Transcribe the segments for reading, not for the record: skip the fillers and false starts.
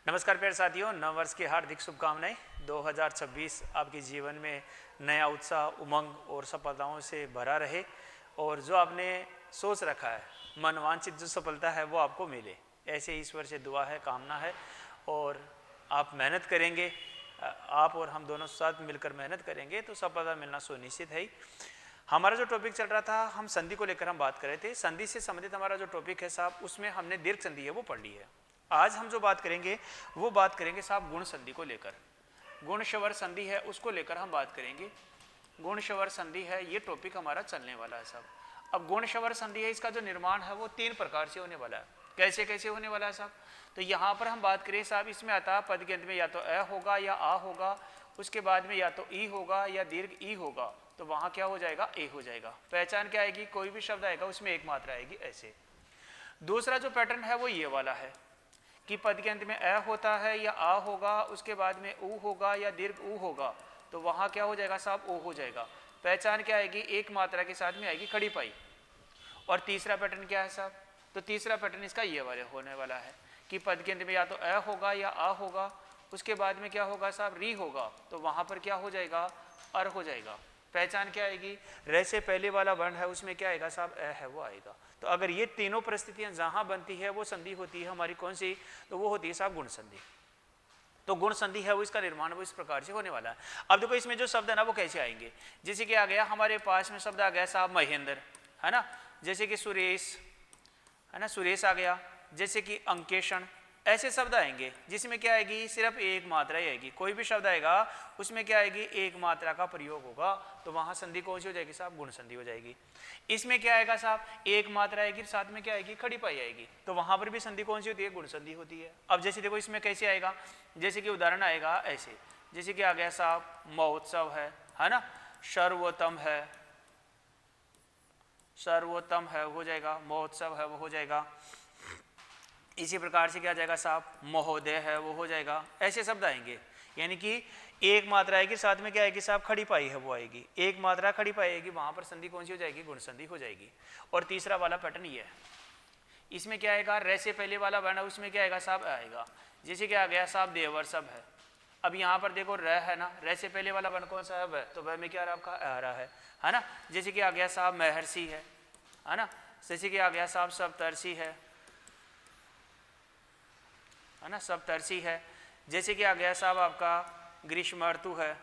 नमस्कार प्यारे साथियों, नव वर्ष की हार्दिक शुभकामनाएं। 2026 आपके जीवन में नया उत्साह, उमंग और सफलताओं से भरा रहे और जो आपने सोच रखा है, मनवांछित जो सफलता है वो आपको मिले। ऐसे ईश्वर से दुआ है, कामना है और आप मेहनत करेंगे, आप और हम दोनों साथ मिलकर मेहनत करेंगे तो सफलता मिलना सुनिश्चित है ही। हमारा जो टॉपिक चल रहा था, हम संधि को लेकर हम बात कर रहे थे। संधि से संबंधित हमारा जो टॉपिक है साहब, उसमें हमने दीर्घ संधि है वो पढ़ ली है। आज हम जो बात करेंगे वो बात करेंगे साहब गुण संधि को लेकर। गुण शवर संधि है उसको लेकर हम बात करेंगे। गुण शवर संधि है, ये टॉपिक हमारा चलने वाला है साहब। अब गुण शवर संधि है, इसका जो निर्माण है वो 3 प्रकार से होने वाला है। कैसे कैसे होने वाला है साहब? तो यहाँ पर हम बात करें साहब, इसमें आता पद के अंत में या तो अ होगा या आ होगा, उसके बाद में या तो ई होगा या दीर्घ ई होगा, तो वहां क्या हो जाएगा? ए हो जाएगा। पहचान क्या आएगी? कोई भी शब्द आएगा उसमें एक मात्रा आएगी, ऐसे। दूसरा जो पैटर्न है वो ये वाला है कि पद के अंत में अ होता है या आ होगा, उसके बाद में ऊ होगा या दीर्घ ऊ होगा, तो वहां क्या हो जाएगा साहब? ओ हो जाएगा। पहचान क्या आएगी? एक मात्रा के साथ में आएगी, खड़ी पाई। और तीसरा पैटर्न क्या है साहब? तो तीसरा पैटर्न इसका ये वाले होने वाला है कि पद के अंत में या तो अ होगा या आ होगा, उसके बाद में क्या होगा साहब? री होगा, तो वहां पर क्या हो जाएगा? अर हो जाएगा। पहचान क्या आएगी? र से पहले वाला वर्ण है उसमें क्या आएगा साहब? अ है वो आएगा। तो अगर ये तीनों परिस्थितियां जहां बनती है वो संधि होती है हमारी, कौन सी? तो वो होती है साहब गुण संधि। तो गुण संधि है वो, इसका निर्माण वो इस प्रकार से होने वाला है। अब देखो इसमें जो शब्द है ना वो कैसे आएंगे। जैसे कि आ गया हमारे पास में शब्द आ गया साहब महेंद्र, है ना। जैसे कि सुरेश, है ना, सुरेश आ गया। जैसे कि अंकेशण, ऐसे शब्द आएंगे जिसमें क्या आएगी? सिर्फ एक मात्रा ही आएगी। कोई भी शब्द आएगा उसमें क्या आएगी? एक मात्रा का प्रयोग होगा, तो वहां संधि कौन सी हो जाएगी साहब? गुण संधि हो जाएगी। इसमें क्या आएगा साहब? एक मात्रा आएगी, साथ में क्या आएगी? खड़ी पाई आएगी, तो वहां पर भी संधि कौन सी होती है? गुण संधि होती है। अब जैसे देखो इसमें कैसे आएगा, जैसे कि उदाहरण आएगा ऐसे। जैसे कि आ गया साहब महोत्सव है ना, सर्वोत्तम है, सर्वोत्तम है हो जाएगा, महोत्सव है वो हो जाएगा। इसी प्रकार से क्या आ जाएगा साहब? महोदय है वो हो जाएगा। ऐसे शब्द आएंगे, यानी कि एक मात्रा आएगी, साथ में क्या आएगी साहब? खड़ी पाई है वो आएगी। एक मात्रा खड़ी पाई आएगी, वहां पर संधि कौन सी हो जाएगी? गुण संधि हो जाएगी। और तीसरा वाला पैटर्न ये है, इसमें क्या आएगा? र से पहले वाला वर्ण है उसमें क्या आएगा साहब? आएगा। जैसे क्या आ गया साहब? देवर सब है। अब यहाँ पर देखो र है ना, र से पहले वाला वर्ण कौन सा है? वह, तो वह में क्या आ रहा आपका? आ रहा है ना। जैसे कि आ गया साहब महर्षि है ना। जैसे कि आ गया साहब सप्तर्षि है ना, सप्तर्षि है। जैसे कि आ गया साहब आपका ग्रीष्म ऋतु है,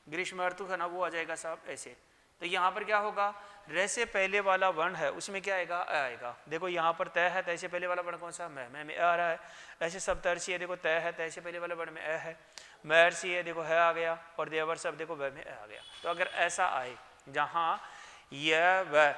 ग्रीष्म ऋतु है ना, वो आ जाएगा साहब ऐसे। तो यहाँ पर क्या होगा? र से पहले वाला वर्ण है उसमें क्या आएगा? अ आएगा। देखो यहाँ पर तय है, तय से पहले वाला वर्ण कौन सा? मैं में आ रहा है। ऐसे सप्तर्षि है, देखो तय है, तय से पहले वाला वर्ण में अ है। महर्षि है, देखो है आ गया। और देवर सब देखो वह में आ गया। तो अगर ऐसा आए जहाँ यह वह,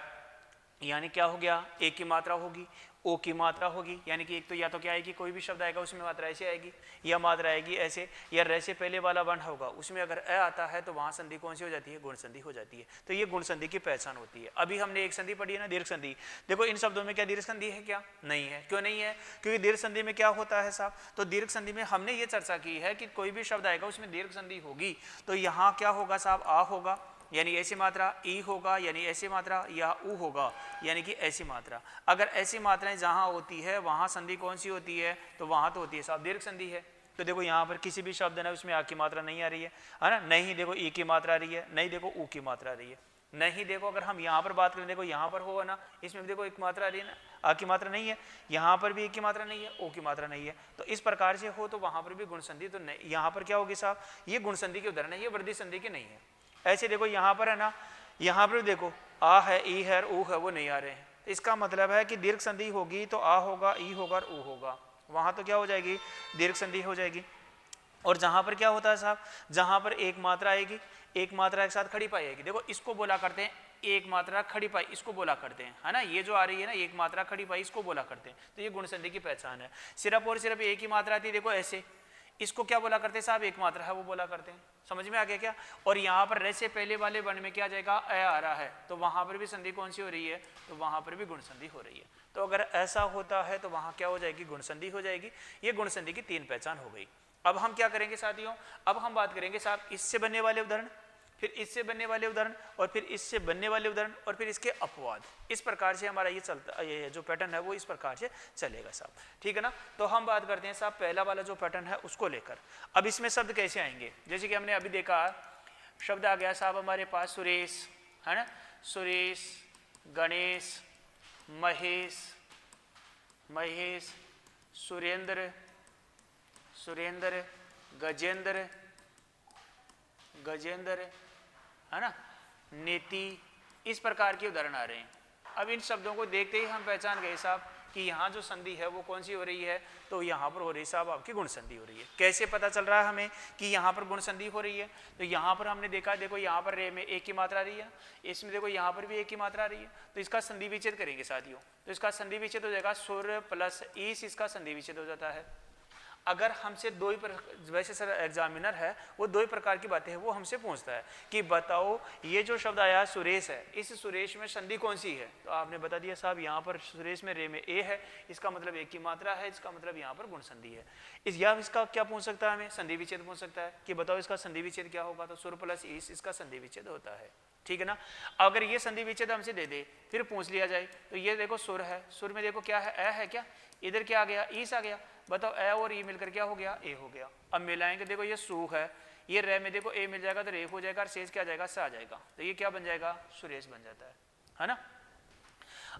यानी क्या हो गया? एक की मात्रा होगी, ओ की मात्रा होगी, यानी कि एक तो या तो क्या आएगी? कोई भी शब्द आएगा उसमें मात्रा ऐसे आएगी, या मात्रा आएगी ऐसे, या र से पहले वाला वर्ण होगा उसमें अगर अ आता है तो वहां संधि कौन सी हो जाती है? गुण संधि हो जाती है। तो ये गुण संधि की पहचान होती है। अभी हमने एक संधि पढ़ी है ना, दीर्घ संधि। देखो इन शब्दों में क्या दीर्घ संधि है? क्या नहीं है? क्यों नहीं है? क्योंकि दीर्घ संधि में क्या होता है साहब? तो दीर्घ संधि में हमने ये चर्चा की है कि कोई भी शब्द आएगा उसमें दीर्घ संधि होगी, तो यहाँ क्या होगा साहब? आ होगा यानी ऐसी मात्रा, ई होगा यानी ऐसी मात्रा, या ऊ होगा यानी कि ऐसी मात्रा। अगर ऐसी मात्राएं जहां होती है वहां संधि कौन सी होती है? तो वहां तो होती है साहब दीर्घ संधि है। तो देखो यहाँ पर किसी भी शब्द है उसमें आ की मात्रा नहीं आ रही है ना, नहीं देखो ई की मात्रा आ रही है, नहीं देखो ऊ की मात्रा आ रही है, नहीं देखो अगर हम यहाँ पर बात करें, देखो यहाँ पर होगा ना, इसमें देखो एक मात्रा आ रही है ना, आ की मात्रा नहीं है, यहाँ पर भी एक की मात्रा नहीं है, ओ की मात्रा नहीं है। तो इस प्रकार से हो तो वहां पर भी गुण संधि तो नहीं। यहाँ पर क्या होगी साहब? ये गुण संधि के उदाहरण है, ये वृद्धि संधि के नहीं है। ऐसे देखो यहाँ पर है ना, यहाँ पर देखो आ है, ई है, ऊ है, वो नहीं आ रहे हैं। इसका मतलब है कि दीर्घ संधि होगी तो आ होगा, ई होगा और ऊ होगा, वहां तो क्या हो जाएगी? दीर्घ संधि हो जाएगी। और जहां पर क्या होता है साहब? जहां पर एक मात्रा आएगी, एक मात्रा के साथ खड़ी पाई आएगी। देखो इसको बोला करते हैं एक मात्रा खड़ी पाई, इसको बोला करते हैं, है ना। ये जो आ रही है ना एक मात्रा खड़ी पाई, इसको बोला करते हैं। तो ये गुण संधि की पहचान है। सिर्फ और सिर्फ एक ही मात्रा आती है, देखो ऐसे, इसको क्या बोला करते हैं साहब? एक मात्रा है वो बोला करते हैं। समझ में आ गया क्या? और यहाँ पर र से पहले वाले वर्ण में क्या आ जाएगा? अ आ रहा है, तो वहां पर भी संधि कौन सी हो रही है? तो वहां पर भी गुण संधि हो रही है। तो अगर ऐसा होता है तो वहां क्या हो जाएगी? गुण संधि हो जाएगी। ये गुण संधि की 3 पहचान हो गई। अब हम क्या करेंगे साथियों? अब हम बात करेंगे साहब इससे बनने वाले उदाहरण, फिर इससे बनने वाले उदाहरण, और फिर इससे बनने वाले उदाहरण, और फिर इसके अपवाद। इस प्रकार से हमारा ये चलता, ये जो पैटर्न है वो इस प्रकार से चलेगा साहब, ठीक है ना। तो हम बात करते हैं साहब पहला वाला जो पैटर्न है उसको लेकर। अब इसमें शब्द कैसे आएंगे, जैसे कि हमने अभी देखा शब्द आ गया साहब हमारे पास सुरेश, है ना, सुरेश, गणेश, महेश, महेश, सुरेंद्र, सुरेंद्र, गजेंद्र, गजेंद्र, है ना, नेति, इस प्रकार के उदाहरण आ रहे हैं। अब इन शब्दों को देखते ही हम पहचान गए साहब कि यहाँ जो संधि है वो कौन सी हो रही है, तो यहाँ पर हो रही साहब आपकी गुण संधि हो रही है। कैसे पता चल रहा है हमें कि यहाँ पर गुण संधि हो रही है, तो यहाँ पर हमने देखा, देखो यहाँ पर रे में एक की मात्रा आ रही है, इसमें देखो यहाँ पर भी एक की मात्रा आ रही है, तो इसका संधि विच्छेद करेंगे साथियों। तो इसका संधि विच्छेद हो जाएगा सुर प्लस ईस, इसका संधि विच्छेद हो जाता है। अगर हमसे दो ही वैसे सर एग्जामिनर है वो दो ही प्रकार की बातें हैं वो हमसे पूछता है कि बताओ ये जो शब्द आया सुरेश है, इस सुरेश में संधि कौन सी है, तो आपने बता दिया साहब यहाँ पर सुरेश में रे में ए है, इसका मतलब एक की मात्रा है, इसका मतलब यहाँ पर गुण संधि है। या इसका क्या पूछ सकता है, हमें संधि विच्छेद पूछ सकता है कि बताओ इसका संधि विच्छेद क्या होगा, तो सुर प्लस ईस इसका संधि विच्छेद होता है, ठीक है ना। अगर ये संधि विच्छेद हमसे दे दे फिर पूछ लिया जाए, तो ये देखो सुर है, सुर में देखो क्या है, ए है क्या, इधर क्या आ गया, ईस आ गया, बताओ ए और ई मिलकर क्या हो गया, ए हो गया। अब मिलाएंगे, देखो ये सू है, ये रे में देखो ए मिल जाएगा तो रे हो जाएगा, और शेष क्या आ जाएगा, सा आ जाएगा, तो ये क्या बन जाएगा, सुरेश बन जाता है ना।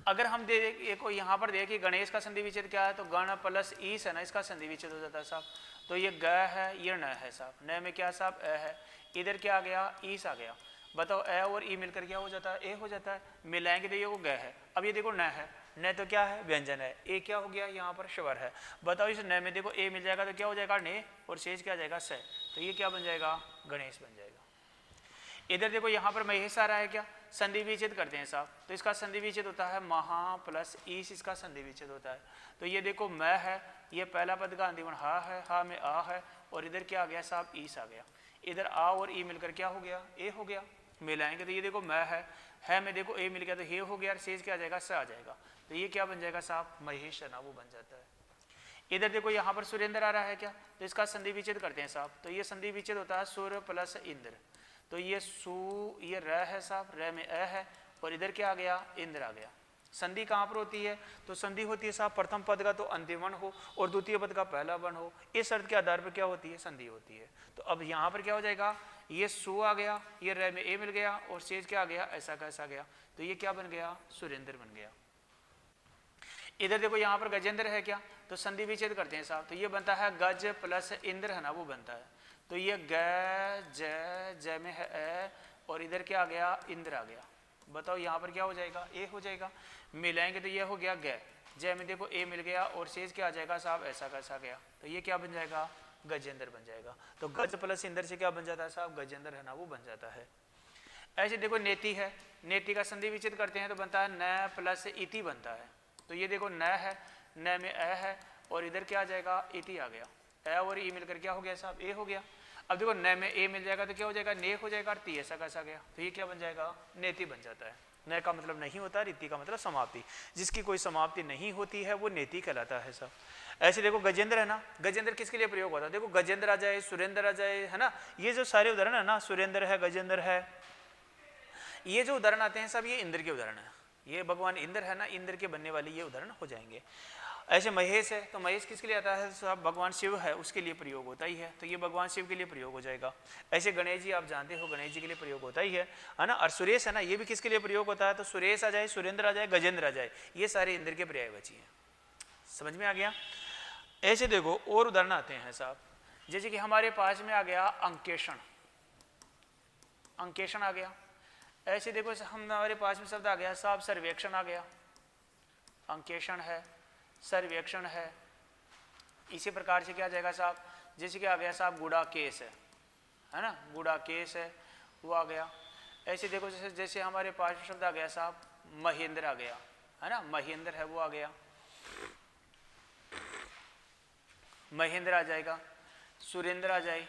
अगर हम देखो यहाँ पर देखिए गणेश का संधि विच्छेद क्या है, तो गण प्लस ईस है ना, इसका संधि विच्छेद हो जाता है साहब। तो ये ग है, ये न है साहब, न में क्या साहब, ए है, इधर क्या आ गया, ईस आ गया, बताओ ए और ई मिलकर क्या हो जाता है, ए हो जाता है। मिलाएंगे तो ये वो ग है, अब ये देखो न है, न तो क्या है, व्यंजन है, ए क्या हो गया, यहाँ पर स्वर है, बताओ इस न में देखो ए मिल जाएगा तो क्या हो जाएगा, ने, और शेष क्या आ जाएगा, स, तो ये क्या बन जाएगा, गणेश बन जाएगा। इधर देखो यहाँ पर महेश आ रहा है, क्या संधि विच्छेद करते हैं साहब, तो इसका संधि विच्छेद होता है महा प्लस ईस, इसका संधि विच्छेद होता है। तो ये देखो मैं है, ये पहला पद का अंतिम हा है, हा में आ है, और इधर क्या आ गया साहब, ईस आ गया, इधर आ और ई मिलकर क्या हो गया, ए हो गया। मिलाएंगे तो ये देखो मैं है में देखो ए मिल गया तो हे हो गया, और शेष क्या आ जाएगा, स आ जाएगा, तो ये क्या बन जाएगा साहब, महेश है ना, वो बन जाता है। इधर देखो यहाँ पर सुरेंद्र आ रहा है क्या, तो इसका संधि विच्छेद करते हैं साहब, तो ये संधि विच्छेद होता है सुर प्लस इंद्र, तो ये सु, ये र है साहब, र में अ है, और इधर क्या आ गया, इंद्र आ गया। संधि कहाँ पर होती है, तो संधि होती है साहब प्रथम पद का तो अंतिम वर्ण हो और द्वितीय पद का पहला वर्ण हो, इस शर्त के आधार पर क्या होती है, संधि होती है। तो अब यहाँ पर क्या हो जाएगा, ये सु आ गया, ये र में ए मिल गया, और शेष क्या आ गया, ऐसा कैसा गया, तो ये क्या बन गया, सुरेंद्र बन गया। इधर देखो यहाँ पर गजेंद्र है क्या, तो संधि विच्छेद करते हैं साहब, तो ये बनता है गज प्लस इंद्र है ना, वो बनता है, तो ये ग ज में है ए, और इधर क्या आ गया, इंद्र आ गया, बताओ यहाँ पर क्या हो जाएगा, ए हो जाएगा। मिलाएंगे तो ये हो गया ग, जय में देखो ए मिल गया, और शेष क्या आ जाएगा साहब, ऐसा कैसा गया, तो ये क्या बन जाएगा, गजेंद्र बन जाएगा। तो गज प्लस इंद्र से क्या बन जाता है साहब, गजेंद्र है ना, वो बन जाता है। ऐसे देखो नेति है, नेति का संधि विच्छेद करते हैं तो बनता है न प्लस इति बनता है, तो ये देखो न है, न में अ है, और इधर क्या आ जाएगा, इति आ गया, ए और ई मिलकर क्या हो गया साहब, ए हो गया। अब देखो न में ए मिल जाएगा तो क्या हो जाएगा, ने हो जाएगा, और ती ऐसा कैसा गया, तो ये क्या बन जाएगा, नेति बन जाता है। न का मतलब नहीं होता, रीति का मतलब समाप्ति, जिसकी कोई समाप्ति नहीं होती है वो नेति कहलाता है साहब। ऐसे देखो गजेंद्र है ना, गजेंद्र किसके लिए प्रयोग होता है, देखो गजेंद्र आ जाए, सुरेंद्र आ जाए, है ना, ये जो सारे उदाहरण है ना, सुरेंद्र है, गजेंद्र है, ये जो उदाहरण आते हैं सब ये इंद्र के उदाहरण है, ये भगवान इंद्र है ना, इंद्र के बनने वाले ये उदाहरण हो जाएंगे। ऐसे महेश है, तो महेश किसके लिए आता है साहब, भगवान शिव है उसके लिए प्रयोग होता ही है, तो ये भगवान शिव के लिए प्रयोग हो जाएगा। ऐसे गणेश जी आप जानते हो, गणेश जी के लिए प्रयोग होता ही है ना। और सुरेश है ना, ये भी किसके लिए प्रयोग होता है, तो सुरेश आ जाए, सुरेंद्र आ जाए, गजेंद्र आ जाए, ये सारे इंद्र के पर्यायवाची हैं। समझ में आ गया। ऐसे देखो और उदाहरण आते हैं साहब, जैसे कि हमारे पास में आ गया अंकेषण, अंकेषण आ गया। ऐसे देखो हमारे पास में शब्द आ गया साहब सर्वेक्षण आ गया, अंकेषण है, सर्वेक्षण है। इसी प्रकार से क्या आ जाएगा साहब, जैसे कि आ गया साहब गुड़ाकेश है ना, गुड़ाकेश है वो आ गया। ऐसे देखो जैसे हमारे पास में शब्द आ गया साहब महेंद्र आ गया, है ना, महेंद्र है वो आ गया, महेंद्र आ जाएगा, सुरेंद्र आ जाए,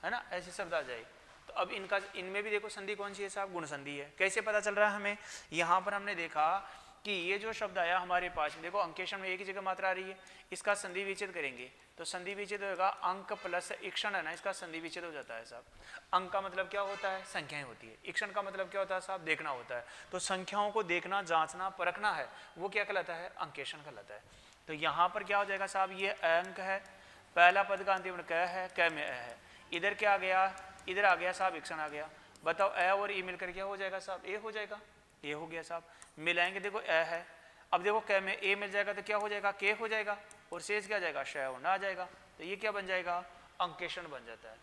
है ना, ऐसे शब्द आ जाए। तो अब इनका इनमें भी देखो संधि कौन सी है साहब, गुण संधि है। कैसे पता चल रहा है हमें, यहाँ पर हमने देखा कि ये जो शब्द आया हमारे पास में, देखो अंकेषण में एक ही जगह मात्रा आ रही है, इसका संधि विच्छेद करेंगे तो संधि विच्छेद होगा अंक प्लस ईक्षण है ना, इसका संधि विच्छेद हो जाता है साहब। अंक का मतलब क्या होता है, संख्याएं होती है। ईक्षण का मतलब क्या होता है साहब, देखना होता है। तो संख्याओं को देखना, जांचना, परखना है, वो क्या कहलाता है, अंकेक्षण कहलाता है। तो यहाँ पर क्या हो जाएगा साहब, ये अंक है, पहला पद का अंतिम क है, क में अ है, इधर क्या आ गया, इधर आ गया साहब ईक्षण आ गया। बताओ अ और ई मिलकर क्या हो जाएगा साहब, ए हो जाएगा, ए हो गया साहब। मिलाएंगे देखो अ है, अब देखो क में ए मिल जाएगा तो क्या हो जाएगा, के हो जाएगा, और शेष क्या जाएगा, श होना आ जाएगा। तो ये क्या बन जाएगा, अंकेक्षण बन जाता है।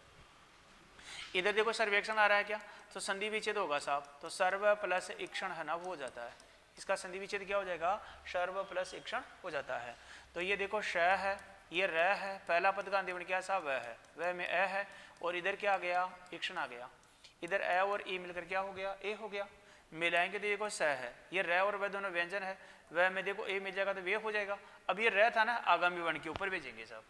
इधर देखो सर्वेक्षण आ रहा है क्या, तो संधि विच्छेद होगा साहब, तो सर्व प्लस ईक्षण है ना, वो हो जाता है। इसका संधि विच्छेद क्या हो जाएगा, सर्व प्लस ईक्षण हो जाता है। तो ये देखो श है, ये र है, पहला पद का अंतिम क्या साहब, वह है, वह में अ है, और इधर क्या आ गया, ईक्षण आ गया। इधर अ और ई मिलकर क्या हो गया, ए हो गया। मिलाएंगे तो देखो स है, ये र और वह दोनों व्यंजन है, वह में देखो ए मिल जाएगा तो वे हो जाएगा। अब ये र था ना, आगामी वर्ण के ऊपर भेजेंगे साहब,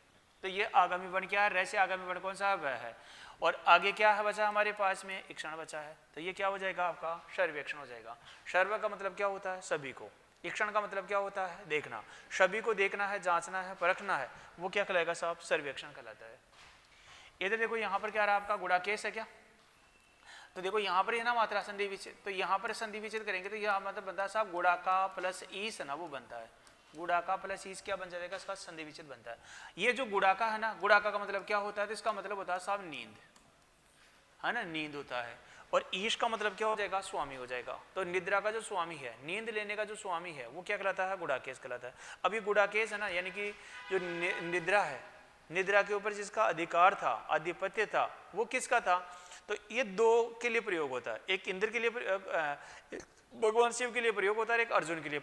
तो ये आगामी वर्ण क्या है, र से आगामी वर्ण कौन सा है, वह है। और आगे क्या है बचा हमारे पास में, ईक्षण बचा है, तो ये क्या हो जाएगा आपका, सर्वेक्षण हो जाएगा। सर्व का मतलब क्या होता है, सभी को। ईक्षण का मतलब क्या होता है, देखना, सभी को देखना है, जांचना है, परखना है, वो क्या कहलाएगा साहब, सर्वेक्षण कहलाता है। इधर देखो यहाँ पर क्या रहा आपका, गुणाकेश है क्या, तो देखो यहाँ पर है ना मात्रा संधि विच्छेद, तो यहाँ पर संधि विच्छेद करेंगे तो यहाँ मतलब बनता है साहब गुणाका प्लस ईस है ना, वो बनता है। गुणाका प्लस ईस क्या बन जाएगा, इसका संधि विच्छेद बनता है। ये जो गुणाका है ना, गुणाका का मतलब क्या होता है, तो इसका मतलब होता है साहब नींद, है ना, नींद होता है। और ईश का मतलब क्या हो जाएगा, स्वामी हो जाएगा। तो निद्रा का जो स्वामी है, नींद लेने का जो स्वामी है, वो क्या कहलाता है, गुणाकेश कहलाता है। अब ये गुणाकेश है ना, यानी कि जो निद्रा है, निद्रा के ऊपर जिसका अधिकार था, आधिपत्य था, वो किसका था, तो ये दो के लिए प्रयोग होता है। एक इंद्र के लिए भगवान शिव के लिए प्रयोग होता है, एक अर्जुन के लिए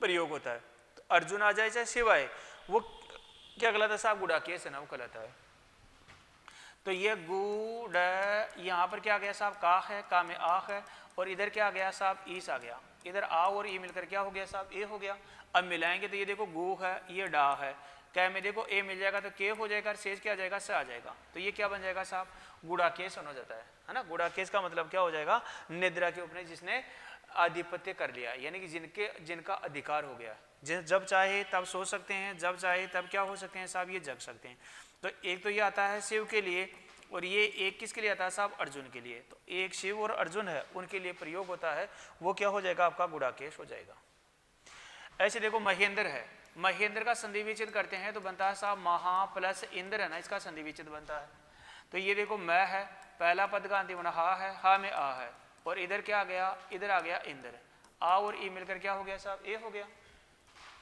प्रयोग होता है। तो अर्जुन आ जाए चाहे शिव आए, वो क्या कहलाता है साहब, गुणाकेश है ना, वो कहलाता है। तो ये गुड, यहाँ पर क्या आ गया साहब, का है, का में आ है, और इधर क्या आ गया साहब, ईस आ गया। इधर आ और ई मिलकर क्या हो गया साहब, ए हो गया। अब मिलाएंगे तो ये देखो गु है, ये डा है, कै में देखो ए मिल जाएगा तो के हो जाएगा, शेष क्या आ जाएगा, स आ जाएगा। तो ये क्या बन जाएगा साहब, गुणाकेश हो जाता है ना। गुणाकेश का मतलब क्या हो जाएगा, निद्रा के ऊपर जिसने आधिपत्य कर लिया, यानी कि जिनका अधिकार हो गया, जब चाहे तब सो सकते हैं, जब चाहे तब क्या हो सकते हैं साहब, ये जग सकते हैं। तो एक तो ये आता है शिव के लिए, और ये एक किसके लिए आता है साहब, अर्जुन के लिए। तो एक शिव और अर्जुन है, उनके लिए प्रयोग होता है, वो क्या हो जाएगा आपका, गुणाकेश हो जाएगा। ऐसे देखो महेंद्र है, महेंद्र का संधि विच्छेद करते हैं तो बनता है साहब महा प्लस इंद्र है ना, इसका संधि विच्छेद बनता है। तो ये देखो मैं है, पहला पद का अंतिम हा है, हा में आ है, और इधर क्या आ गया, इधर आ गया इंद्र, आ और ई मिलकर क्या हो गया साहब, ए हो गया।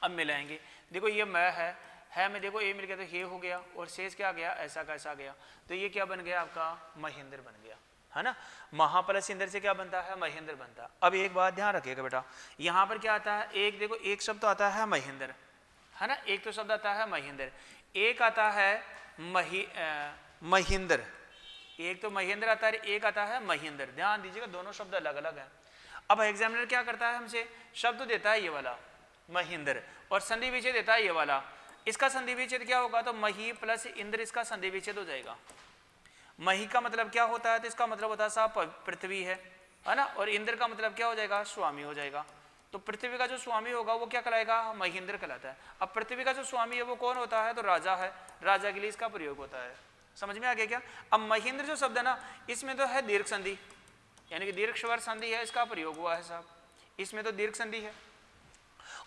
अब मिलाएंगे, देखो ये मैं है में देखो ए मिल गया तो ये हो गया, और शेष क्या आ गया, ऐसा कैसा गया। तो ये क्या बन गया आपका, महेंद्र बन गया, है ना। महा प्लस इंद्र से क्या बनता है, महेंद्र बनता है। अब एक बात ध्यान रखिएगा बेटा, यहाँ पर क्या आता है, एक देखो एक शब्द तो आता है महेंद्र, है ना, एक तो शब्द आता है महेंद्र, एक आता है महेंद्र, एक तो महेंद्र आता है, एक आता है महेंद्र। ध्यान दीजिएगा, दोनों शब्द अलग अलग हैं। अब एग्जामिनर क्या करता है, हमसे शब्द देता है ये वाला महेंद्र, और संधि विच्छेद देता है ये वाला। इसका संधि विच्छेद क्या होगा, तो मही प्लस इंद्र, इसका संधि विच्छेद हो जाएगा। मही का मतलब क्या होता है, तो इसका मतलब होता है साहब पृथ्वी है ना, और इंद्र का मतलब क्या हो जाएगा, स्वामी हो जाएगा। तो पृथ्वी का जो स्वामी होगा वो क्या कहलाएगा, महेंद्र कहलाता है। अब पृथ्वी का जो स्वामी है वो कौन होता है, तो राजा है, राजा के लिए इसका प्रयोग होता है। समझ में आ गया क्या। अब महेंद्र जो शब्द है ना, इसमें तो है दीर्घ संधि, यानी कि दीर्घ स्वर संधि है, इसका प्रयोग हुआ है साहब, इसमें तो दीर्घ संधि है।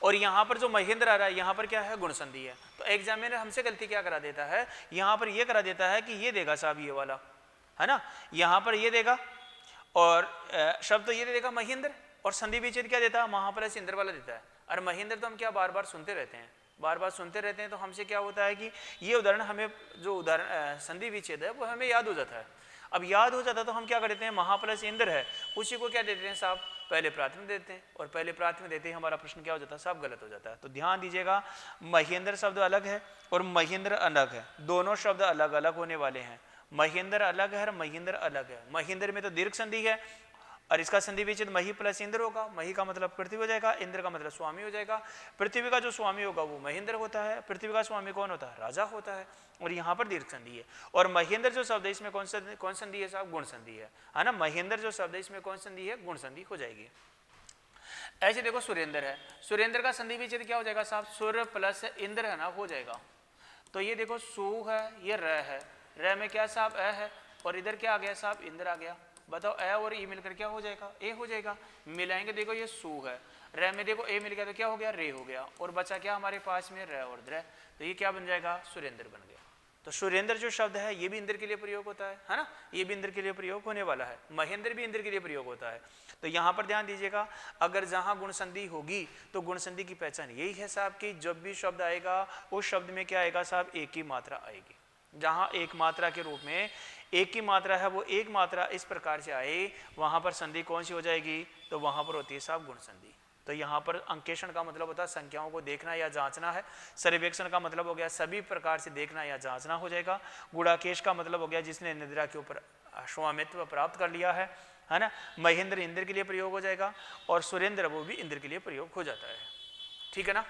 और यहाँ पर जो महेंद्र आ रहा है, यहाँ पर क्या है, गुण संधि है। तो एग्जामिनर हमसे गलती क्या करा देता है, यहाँ पर ये करा देता है कि ये देगा साहब ये वाला, है ना, यहाँ पर ये देगा, और शब्द तो ये देगा महेंद्र, और संधि विच्छेद क्या देता है, महा प्लस इंद्र वाला देता है। और महेंद्र तो हम क्या बार बार सुनते रहते हैं, बार बार सुनते रहते हैं, तो हमसे क्या होता है कि ये उदाहरण हमें, जो उदाहरण संधि विच्छेद है वो हमें याद हो जाता है। अब याद हो जाता है तो हम क्या करते हैं, महा प्लस इंद्र है, उसी को क्या देते हैं साहब, पहले प्राथमिक देते हैं, और पहले प्राथमिक देते ही हमारा प्रश्न क्या हो जाता है साहब, गलत हो जाता है। तो ध्यान दीजिएगा, महेंद्र शब्द अलग है और महेंद्र अलग है, दोनों शब्द अलग अलग होने वाले हैं। महेंद्र अलग है और महेंद्र अलग है। महेंद्र में तो दीर्घ संधि है, और इसका संधि विच्छेद मही प्लस इंद्र होगा। मही का मतलब पृथ्वी हो जाएगा, इंद्र का मतलब स्वामी हो जाएगा। पृथ्वी का जो स्वामी होगा वो महेंद्र होता है, पृथ्वी का स्वामी कौन होता है, राजा होता है, और यहाँ पर दीर्घ संधि है। और महेंद्र जो शब्द है इसमें कौन संधि है साहब, गुण संधि है ना। महेंद्र जो शब्द है इसमें कौन संधि है, गुण संधि हो जाएगी। ऐसे देखो सुरेंद्र है, सुरेंद्र का संधि विच्छेद क्या हो जाएगा साहब, सुर प्लस इंद्र है ना, हो जाएगा। तो ये देखो सू है, ये र है, र में क्या साहब अ है, और इधर क्या आ गया साहब इंद्र आ गया। बताओ अ और ई मिलकर क्या हो जाएगा, ए हो जाएगा। मिलाएंगे देखो ये सू है, र में देखो ए मिल गया तो क्या हो गया, रे हो गया, और बचा क्या हमारे पास में र और द्र, तो ये क्या बन जाएगा, सुरेंद्र बन गया। तो सुरेंद्र जो शब्द है ये भी इंद्र के लिए प्रयोग होता है ना, ये भी इंद्र के लिए प्रयोग होने वाला है। महेंद्र भी इंद्र के लिए प्रयोग होता है। तो यहाँ पर ध्यान दीजिएगा, अगर जहाँ गुण संधि होगी तो गुण संधि की पहचान यही है साहब कि जब भी शब्द आएगा उस शब्द में क्या आएगा साहब, एक ही मात्रा आएगी। जहाँ एक मात्रा के रूप में एक की मात्रा है वो एक मात्रा इस प्रकार से आए, वहाँ पर संधि कौन सी हो जाएगी, तो वहाँ पर होती है साहब गुण संधि। तो यहाँ पर अंकेषण का मतलब होता है संख्याओं को देखना या जांचना है। सर्वेक्षण का मतलब हो गया सभी प्रकार से देखना या जांचना हो जाएगा। गुणाकेश का मतलब हो गया जिसने निद्रा के ऊपर स्वामित्व प्राप्त कर लिया है ना। महेंद्र इंद्र के लिए प्रयोग हो जाएगा, और सुरेंद्र वो भी इंद्र के लिए प्रयोग हो जाता है। ठीक है ना।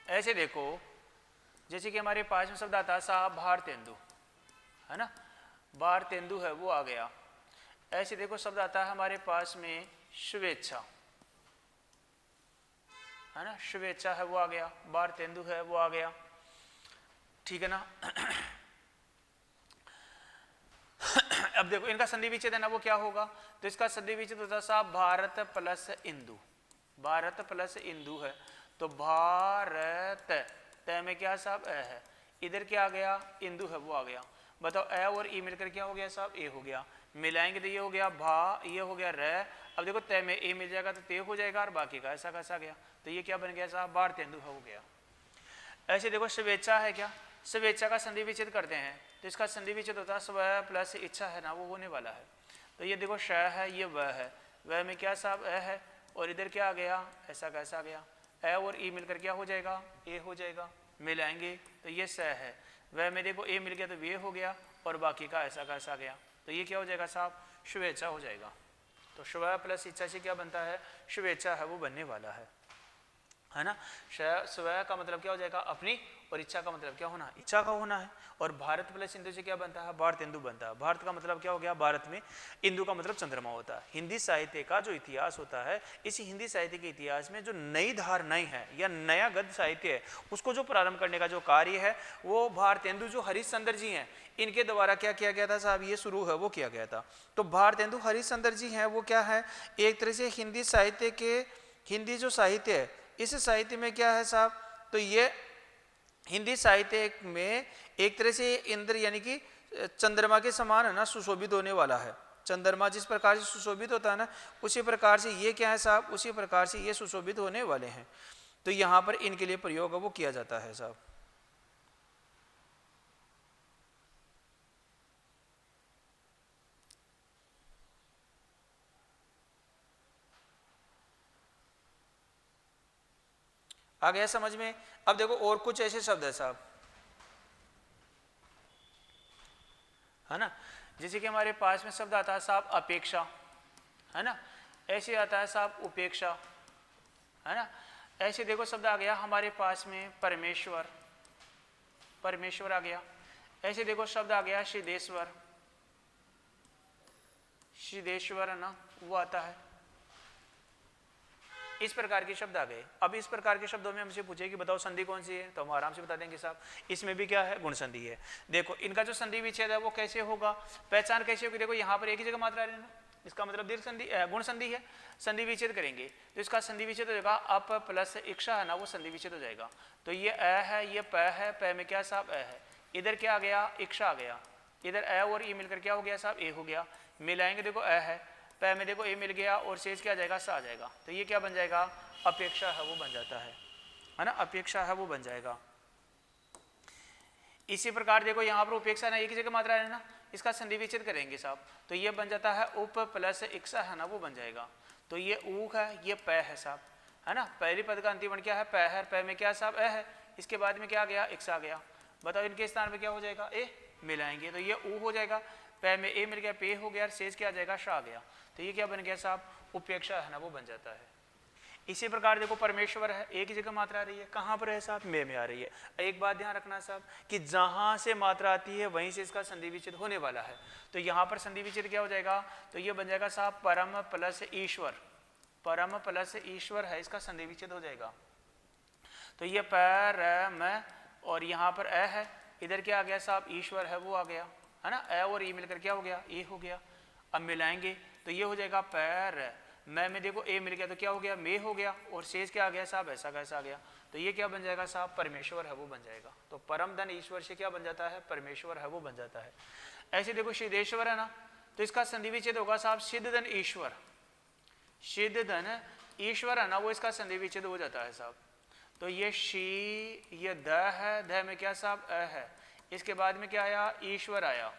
ऐसे देखो जैसे कि हमारे पास में शब्द आता है साहब भारतेंदु, है ना, भारतेंदु है वो आ गया। ऐसे देखो शब्द आता है हमारे पास में शुभेच्छा, है ना, शुभेच्छा है वो आ गया, भारतेंदु है वो आ गया। ठीक है ना। अब देखो इनका संधि विच्छेद है ना वो क्या होगा, तो इसका संधि विच्छेद होता है साहब भारत प्लस इंदु, भारत प्लस इंदु है, तो भारत तय में क्या साहब अ है, इधर क्या आ गया, इंदु है वो आ गया। बताओ अ और ई मिलकर क्या हो गया साहब, ए हो गया। मिलाएंगे तो ये हो गया भा, ये हो गया र। अब देखो तय में ए मिल जाएगा तो ते हो जाएगा, और बाकी का ऐसा कैसा गया, तो ये क्या बन गया साहब, भारतेंदु हो गया। ऐसे देखो शुभेच्छा है, क्या शुभेच्छा का संधि विच्छेद करते हैं, तो इसका संधि विच्छेद होता है स्व प्लस इच्छा है ना वो होने वाला है। तो ये देखो श है, ये वह है, वह में क्या साहब अ है, और इधर क्या आ गया, ऐसा कैसा गया, अ और ई मिलकर क्या हो जाएगा, ए हो जाएगा। मिलाएंगे तो ये स है, वह में देखो ए मिल गया तो वे हो गया, और बाकी का ऐसा कैसा गया, तो ये क्या हो जाएगा साहब, शुभेच्छा हो जाएगा। तो शुभ प्लस इच्छा से क्या बनता है, शुभेच्छा है वो बनने वाला है ना। स्व का मतलब क्या हो जाएगा, अपनी, और इच्छा का मतलब क्या होना, इच्छा का होना है। और भारत प्लस इंदु से क्या बनता है, भारतेंदु बनता है। भारत का मतलब क्या हो गया, भारत में, इंदु का मतलब चंद्रमा होता है। हिंदी साहित्य का जो इतिहास होता है, इसी हिंदी साहित्य के इतिहास में जो नई धारणाएं है या नया गद्य साहित्य है, उसको जो प्रारंभ करने का जो कार्य है वो भारतेंदु जो हरिश्चंद्र जी हैं इनके द्वारा क्या किया गया था साहब, ये शुरू है वो किया गया था। तो भारतेंदु हरिश्चंद्र जी हैं वो क्या है, एक तरह से हिंदी साहित्य के, हिंदी जो साहित्य है इस साहित्य में क्या है साहब, तो ये हिंदी साहित्य में एक तरह से इंद्र यानी कि चंद्रमा के समान है ना सुशोभित होने वाला है। चंद्रमा जिस प्रकार से सुशोभित होता है ना, उसी प्रकार से ये क्या है साहब, उसी प्रकार से ये सुशोभित होने वाले हैं। तो यहाँ पर इनके लिए प्रयोग वो किया जाता है साहब। आ गया समझ में। अब देखो और कुछ ऐसे शब्द है साहब, है ना, जैसे कि हमारे पास में शब्द आता है साहब अपेक्षा, है ना, ऐसे आता है साहब उपेक्षा, है ना। ऐसे देखो शब्द आ गया हमारे पास में परमेश्वर, परमेश्वर आ गया। ऐसे देखो शब्द आ गया सिद्धेश्वर, सिद्धेश्वर है ना वो आता है। इस प्रकार के शब्द आ गए। अब इस प्रकार के शब्दों में हमसे पूछे कि बताओ संधि कौन सी है, तो हम आराम से बता देंगे साहब, इसमें भी क्या है, गुण संधि है। देखो इनका जो संधि विच्छेद है वो कैसे होगा, पहचान कैसे होगी, देखो यहाँ पर एक ही जगह मात्रा रहना, इसका मतलब दीर्घ संधि, गुण संधि है। संधि विच्छेद करेंगे तो इसका संधि विच्छेद हो जाएगा अप प्लस इच्छा है ना वो संधि विच्छेद हो जाएगा। तो ये अ है, ये प है, प में क्या साहब अ है, इधर क्या आ गया, इच्छा आ गया, इधर अ और ई मिलकर क्या हो गया साहब, ए हो गया। मिलाएंगे देखो अ है, प में देखो ए मिल गया, और शेष क्या आ जाएगा, सा आ जाएगा। तो ये क्या बन जाएगा, अपेक्षा है वो बन जाता है ना, अपेक्षा है वो बन जाएगा। इसी प्रकार देखो यहाँ पर उपेक्षा ना एक ही जगह मात्रा है ना, इसका संधि विच्छेद करेंगे साहब, तो ये बन जाता है उप प्लस इक्षा है ना वो बन जाएगा। तो ये ऊख है, ये प है साहब, है ना। पहली पद का अंतिम वर्ण क्या है, प है, प में क्या साहब अ है, इसके बाद में क्या आ गया, इक्षा आ गया। बताओ इनके स्थान पे क्या हो जाएगा, ए। मिलाएंगे तो ये ऊ हो जाएगा, प में ए मिल गया, पे हो गया, शेष क्या आ जाएगा, शा आ गया। तो ये क्या बन गया साहब, उपेक्षा है ना वो बन जाता है। इसी प्रकार देखो परमेश्वर है, एक ही जगह मात्रा आ रही है, कहाँ पर है साहब, में आ रही है। एक बात ध्यान रखना साहब कि जहां से मात्रा आती है वहीं से इसका संधि विच्छेद होने वाला है। तो यहाँ पर संधि विच्छेद क्या हो जाएगा, तो ये बन जाएगा साहब परम प्लस ईश्वर, परम प्लस ईश्वर है, इसका संधि विच्छेद हो जाएगा। तो ये पैर म और यहाँ पर ए है, इधर क्या आ गया साहब, ईश्वर है वो आ गया, है ना। ए और ई मिलकर क्या हो गया, ए हो गया। अब मिलाएंगे तो ये हो जाएगा पैर मैं में देखो ए मिल गया तो क्या हो गया, मे हो गया, और शेष क्या आ गया साहब, ऐसा कैसा आ गया। तो ये क्या बन जाएगा साहब, परमेश्वर है वो बन जाएगा। तो परम धन ईश्वर से क्या बन जाता है, परमेश्वर है वो बन जाता है। ऐसे देखो सिद्धेश्वर है ना, तो इसका संधि विच्छेद होगा साहब सिद्ध धन ईश्वर, सिद्ध धन ईश्वर है ना, वो इसका संधि विच्छेद हो जाता है साहब। तो ये शी, ये द है, ध में क्या साहब, अ है, इसके बाद में क्या आया, ईश्वर आया,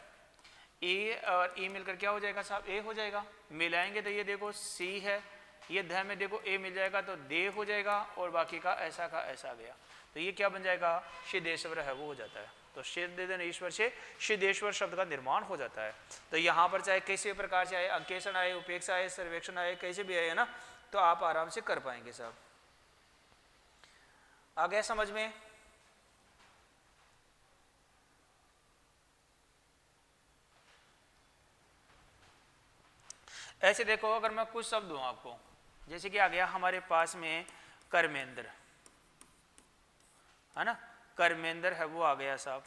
ए और ई मिलकर क्या हो जाएगा साहब, ए हो जाएगा। मिलाएंगे तो ये देखो सी है, ये ध में देखो ए मिल जाएगा तो दे हो जाएगा, और बाकी का ऐसा आ गया। तो ये क्या बन जाएगा, सिद्धेश्वर है वो हो जाता है। तो सिद्धेधन ईश्वर से सिद्धेश्वर शब्द का निर्माण हो जाता है। तो यहाँ पर चाहे किसी प्रकार से आए, अंकेषण आए, उपेक्षा आए, सर्वेक्षण आए, कैसे भी आए ना, तो आप आराम से कर पाएंगे साहब। आ गया समझ में। ऐसे देखो अगर मैं कुछ शब्द दूं आपको, जैसे कि आ गया हमारे पास में कर्मेंद्र, है ना, कर्मेंद्र है वो आ गया साहब।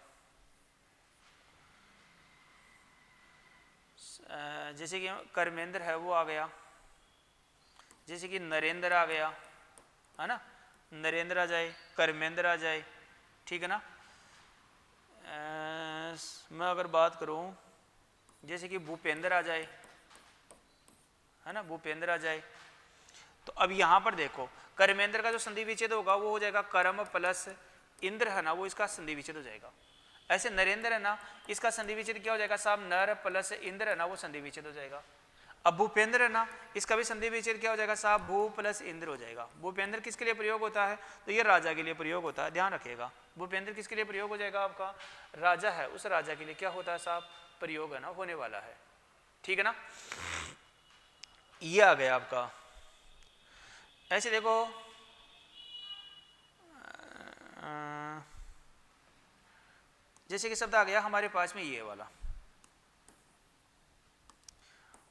जैसे कि कर्मेंद्र है वो आ गया, जैसे कि नरेंद्र आ गया, है ना, नरेंद्र आ जाए, कर्मेंद्र आ जाए, ठीक है ना। मैं अगर बात करूं जैसे कि भूपेंद्र आ जाए, है ना, भूपेंद्र आ जाए। तो अब यहां पर देखो कर्मेंद्र का जो संधि विच्छेद होगा वो हो जाएगा कर्म प्लस इंद्र, है ना, वो इसका संधि विच्छेद हो जाएगा। ऐसे नरेंद्र है ना, इसका संधि विच्छेद क्या हो जाएगा साहब, नर प्लस इंद्र है ना, वो संधि विच्छेद हो जाएगा। अब भूपेंद्र है ना, इसका भी संधि विच्छेद क्या हो जाएगा साहब, भू प्लस इंद्र हो जाएगा। भूपेंद्र किसके लिए प्रयोग होता है, तो ये राजा के लिए प्रयोग होता है, ध्यान रखिएगा। भूपेंद्र किसके लिए प्रयोग हो जाएगा, आपका राजा है, उस राजा के लिए क्या होता है साहब, प्रयोग है ना, होने वाला है, ठीक है ना। ये आ गया आपका। ऐसे देखो जैसे कि शब्द आ गया हमारे पास में ये वाला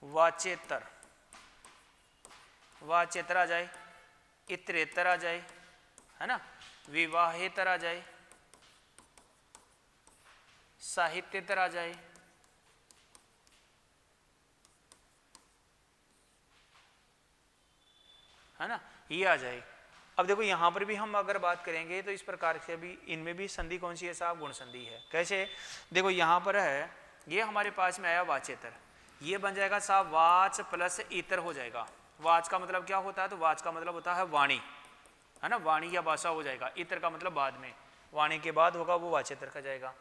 वाचेतर, वाचेतर आ जाए, इतरेतर आ जाए, है ना, विवाहेतर आ जाए, साहित्येतर आ जाए, है ना, ये आ जाए। अब देखो यहां पर भी हम अगर बात करेंगे तो इस प्रकार से भी इनमें भी संधि कौन सी है साहब, गुण संधि है। कैसे, देखो यहां पर है, ये हमारे पास में आया वाचेतर, ये बन जाएगा साहब वाच प्लस इतर हो जाएगा। वाच का मतलब क्या होता है, तो वाच का मतलब होता है वाणी, है ना, वाणी या भाषा हो जाएगा। इतर का मतलब बाद में, वाणी के बाद होगा वो वाचेतर का जाएगा।